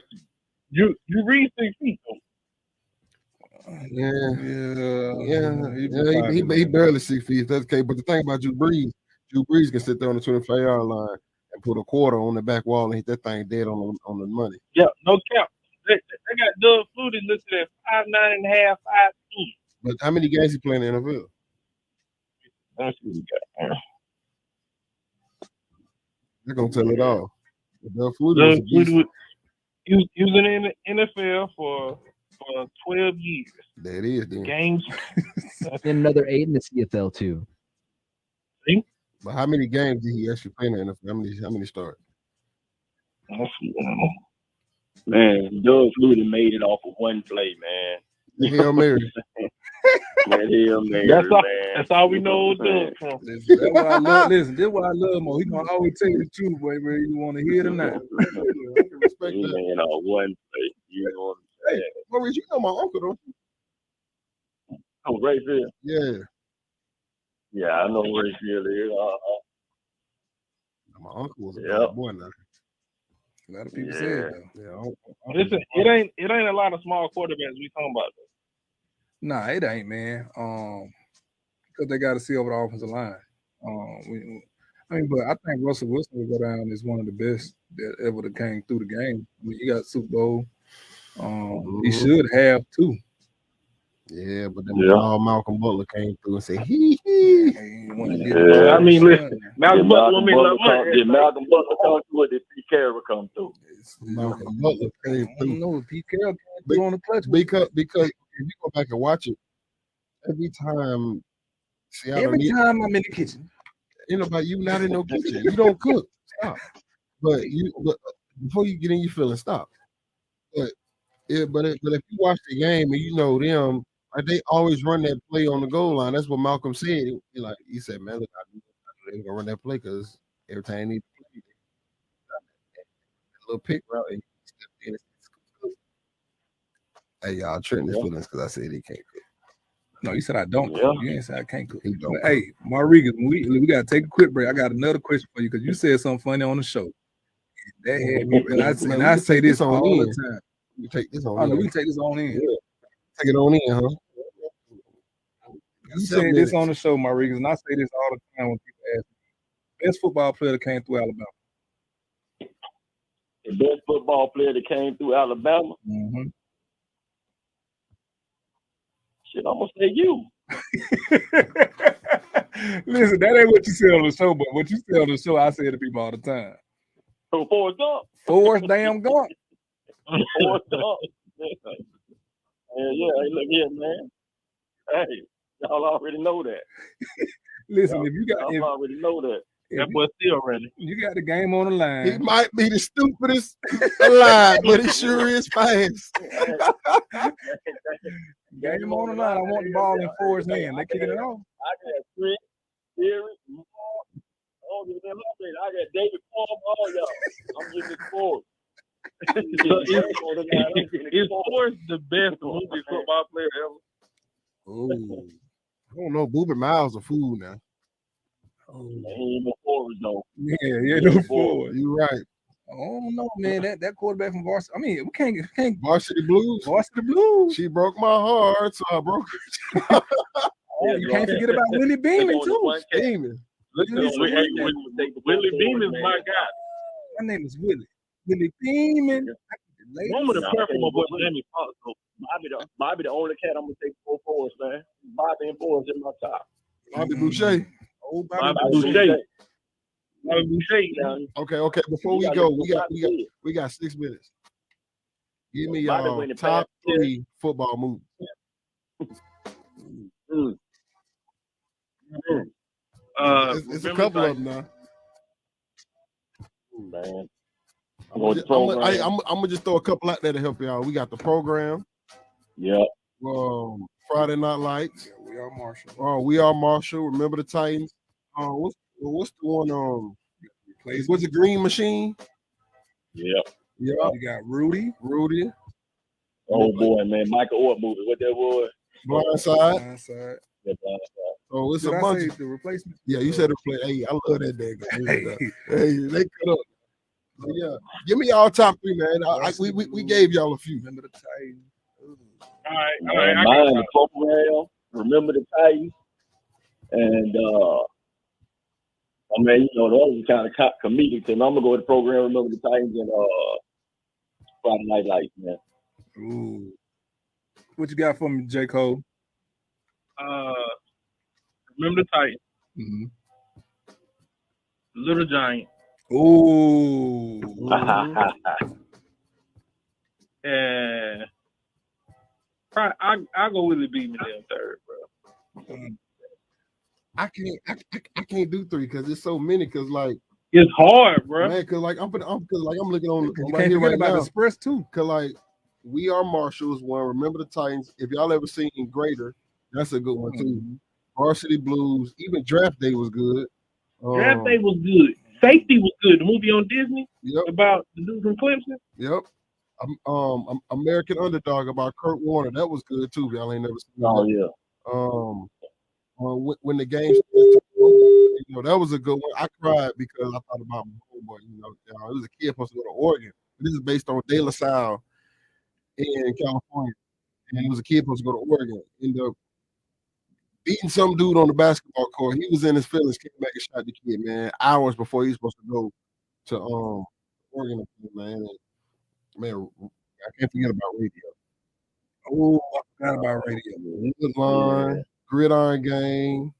you read 6 feet. He barely 6 feet. That's okay. But the thing about Drew Brees can sit there on the 25-yard line and put a quarter on the back wall and hit that thing dead on the money. Yeah, no cap. They got Doug Flutie listed at 5'9.5", 5'10". But how many games he play in the NFL? That's what we got. They're gonna tell it all. Doug Flutie he was in the NFL for 12 years. There it is. Then. Games. And another 8 in the CFL too. See? But how many games did he actually play in the NFL? How many starts? Man, Doug Flutie made it off of one play, man. Hail Mary. Man, Hail Mary, That's all we know Doug from. Listen, that's why I love. Listen, this is why I love Mo. He gonna always tell you the truth, boy, whether you want to hear it or not. Respect He that. made off one play. You know what I'm saying? Maurice, you know my uncle, don't you? Oh, Rayfield. Yeah. Yeah, I know Rayfield is. My uncle was a Yep. bad boy now. A lot of people say Yeah. it though. Yeah, Uncle Listen, it ain't a lot of small quarterbacks we talking about. Nah, it ain't, man. Because they got to see over the offensive line. But I think Russell Wilson will go down as one of the best that ever that came through the game. I mean, he got Super Bowl. He should have too. Yeah, but then Yeah. Malcolm Butler came through and said, hee hee. Yeah. I mean, listen, Malcolm Butler want me to love money. Did Malcolm Butler come through or did Pete Carroll come through? Malcolm Butler came I don't through. know if Pete Carroll came through on the clutch. Because if you go back and watch it, every time Seattle Every time I'm in the kitchen. you know, but you not in no kitchen. You don't cook. Stop. But before you get in your feelings, stop. But if you watch the game and you know them, like they always run that play on the goal line. That's what Malcolm said. He said, man, look, they're gonna run that play because every time they need to play, a little pick route. And he stepped in. Hey, y'all, Trent his feelings because I said he can't cook. No, you said I don't Yeah. cook. You ain't said I can't cook. He don't But, hey, Marrigas, we got to take a quick break. I got another question for you because you said something funny on the show. That had me, and I say this all the time. You take this on. Oh, no, we take this on in. Yeah. Take it on in, huh? You said this on the show, Marrigas, and I say this all the time when people ask me. Best football player that came through Alabama. The best football player that came through Alabama? Mm-hmm. Shit, I'm gonna say you. Listen, that ain't what you said on the show, but what you said on the show, I say to people all the time. So Forrest Gump. Forrest damn Gump. Forrest Gump. Yeah, hey, look here, man. Hey, y'all already know that. Listen, if you got, Y'all already know that. That boy still ready. You got the game on the line. He might be the stupidest alive, but he sure is fast. Game on the line. I want the ball in Forrest's hand. They kicking it off. I got Trent, Derek, Mark, all of them. I got David Palm, all y'all. I'm getting it forward. Is Forrest the best movie football player ever? Oh, I don't know. Boober Miles a fool now. Oh, ain't no Forrest though. Yeah, no Forrest. You're right. I don't know, man. That quarterback from Varsity. I mean, we can't Varsity Blues. Varsity Blues. She broke my heart, so I broke it. You can't forget about Willie Beeman too. Beeman. Willie Beeman's my guy. My name is Willie. Willie Beeman. One with a purple boy, Jamie Foxx. Bobby the only cat I'm gonna take for Forrest, man. Bobby and Forrest in my top. Bobby Boucher. Oh, Bobby Boucher. Bobby Boucher. Okay. Before we go, we got 6 minutes. Give me y'all top 3 football movies. It's a couple of them now. Man. I'm gonna just throw a couple out there to help you out. We got The Program. Yeah. Friday Night Lights. Yeah, We Are Marshall. We Are Marshall. Remember the Titans. What's the one? Was it Green Machine? Yeah. Yeah. You got Rudy. Oh boy, man, Michael Orr movie. What that was? Blindside. Yeah, Blindside. Oh, it's Did a I bunch. say the replacement? Yeah, you said replace. Hey, I love that day. Hey, they cut up. So, yeah, give me y'all top 3, man. We gave y'all a few. Remember the Titans. All right. Mine, The Program. Remember the Titans. And I mean, you know, those are kind of comedic. And I'm gonna go with The Program. Remember the Titans and Friday Night Lights, man. Ooh. What you got for me, J. Cole? Remember the Titans. Mm-hmm. Little Giant. Ooh. And I'll go Willie Beeman in third, bro. I can't do 3 because there's so many. Because like, It's hard, bro. Man, cause like I'm looking on You right can't here forget right about now. the Express too. Cause like we are Marshalls one. Remember the Titans. If y'all ever seen Greater, that's a good one too. Varsity Blues. Even Draft Day was good. Draft Day was good. Safety was good. The movie on Disney about the dude from Clemson. Yep. American Underdog about Kurt Warner. That was good too. If y'all ain't never seen Oh that. yeah. When the game started, that was a good one. I cried because I thought about my homeboy. It was a kid supposed to go to Oregon. This is based on De La Salle in California, and it was a kid supposed to go to Oregon. Ended up beating some dude on the basketball court. He was in his feelings, came back and shot the kid, man, hours before he was supposed to go to Oregon, man. And, man, I can't forget about radio. Oh, I forgot about radio. Woodline, Gridiron Gang.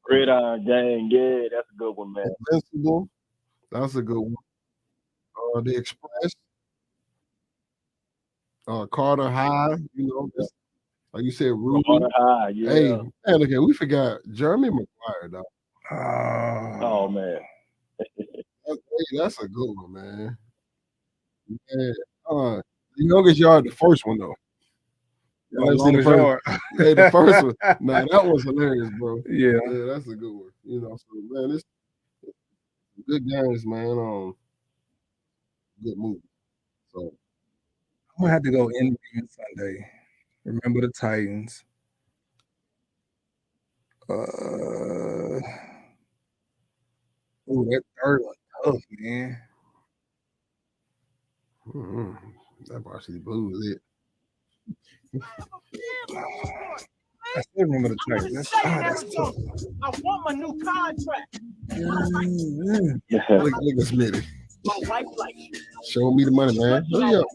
Gridiron Gang, yeah, that's a good one, man. Invincible, that's a good one. The Express, Carter High, just, like you said, Rudy. Carter High, yeah. Hey, man, look at we forgot Jeremy Maguire, though. Oh man, that's a good one, man. Yeah, the youngest yard, the first one though. Y'all ever seen the first? Hey, the first one. Nah, that was hilarious, bro. Yeah, that's a good one. So man, it's good games, man. Good movie. So I'm gonna have to go in Sunday. Remember the Titans. Oh, that third one tough, man. That Varsity Blues is it. I still remember the Titans. That's tough. I want my new contract. Look at Smitty. My wife likes you. Show me the money, man. Hurry up.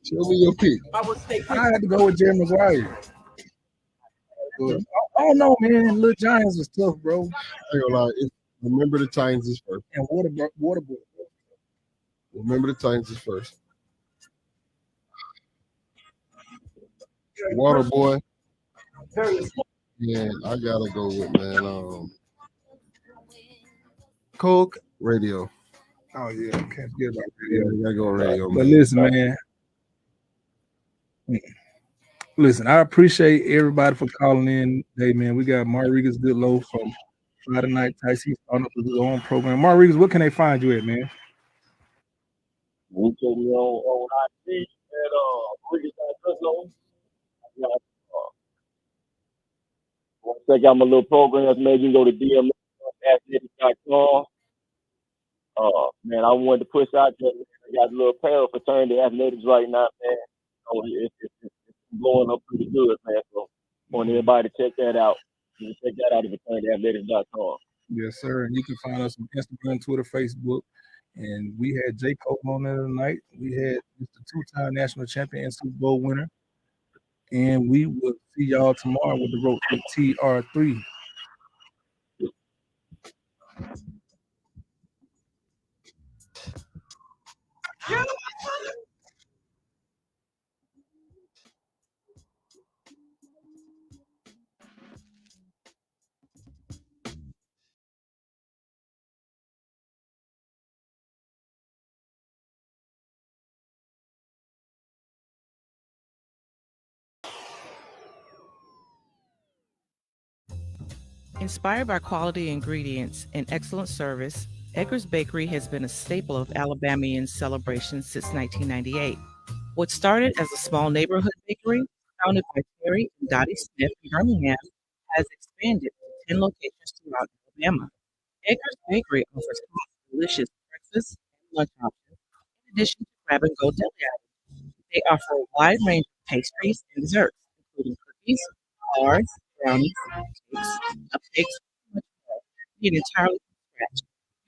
Show me your pick. I had to go with Jerry Maguire. I don't know, man. Little Giants was tough, bro. I ain't gonna lie. Remember the Titans is first. And Waterboy. Remember the Titans is first. Waterboy. Yeah, I gotta go with, man. Coke Radio. Oh yeah, can't forget about radio. Yeah, we gotta go radio, man. But listen, man. Listen, I appreciate everybody for calling in today, man. We got Rodriguez Goodlow from Friday Night Tyson starting up with his own program. Rodriguez, what can they find you at, man? You can take me on IG at Rodriguez.Goodlow. Check out my little programs, man. You can go to DMAthletics.com. Man, I wanted to push out there. I got a little apparel fraternity athletics right now, man. So it's blowing up pretty good, man. So I want everybody to check that out. You can check that out at fraternityathletics.com. Yes, sir. And you can find us on Instagram, Twitter, Facebook. And we had J. Cole on there tonight. We had Mr. Two-time national champion and Super Bowl winner. And we will see y'all tomorrow with the Road to TR3. Inspired by quality ingredients and excellent service, Edgar's Bakery has been a staple of Alabamian celebrations since 1998. What started as a small neighborhood bakery, founded by Terry and Dottie Smith in Birmingham, has expanded to 10 locations throughout Alabama. Edgar's Bakery offers delicious breakfast and lunch options, in addition to grab-and-go deli items. They offer a wide range of pastries and desserts, including cookies, bars, brownies, cakes, cupcakes, and much more, made entirely from scratch,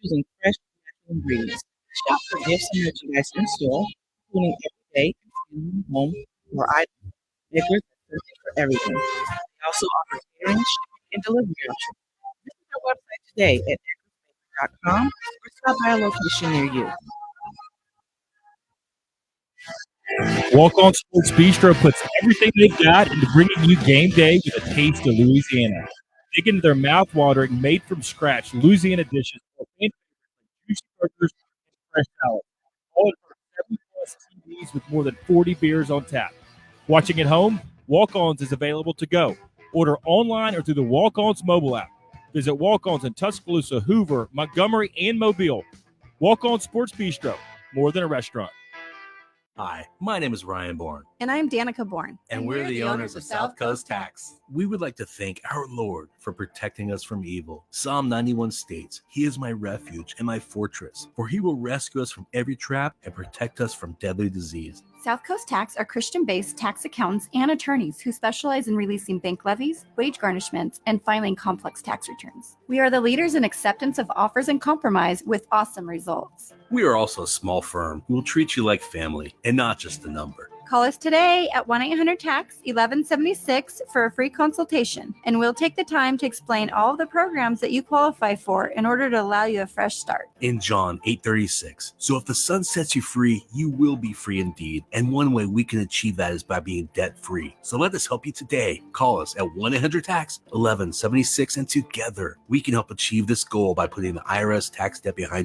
using fresh natural ingredients. Shop for gifts and merchandise in store, including everyday and home or items. Edgar's is perfect for everyone. They also offer catering, shipping, and delivery options. Visit their website today at edgarsbakery.com or stop by a location near you. Walk On Sports Bistro puts everything they've got into bringing you game day with a taste of Louisiana. Dig into their mouth-watering, made-from-scratch Louisiana dishes or juicy burgers, and fresh salad. All in front of 70+ TVs with more than 40 beers on tap. Watching at home, Walk-Ons is available to go. Order online or through the Walk-Ons mobile app. Visit Walk-Ons in Tuscaloosa, Hoover, Montgomery, and Mobile. Walk-On Sports Bistro, more than a restaurant. Hi, my name is Ryan Bourne. And I'm Danica Bourne. And we're the owners of South Coast Tax. We would like to thank our Lord for protecting us from evil. Psalm 91 states, He is my refuge and my fortress, for He will rescue us from every trap and protect us from deadly disease. South Coast Tax are Christian-based tax accountants and attorneys who specialize in releasing bank levies, wage garnishments, and filing complex tax returns. We are the leaders in acceptance of offers and compromise with awesome results. We are also a small firm who will treat you like family and not just a number. Call us today at 1-800-TAX-1176 for a free consultation, and we'll take the time to explain all of the programs that you qualify for in order to allow you a fresh start. In John 8:36, so if the Son sets you free, you will be free indeed. And one way we can achieve that is by being debt-free. So let us help you today. Call us at 1-800-TAX-1176, and together we can help achieve this goal by putting the IRS tax debt behind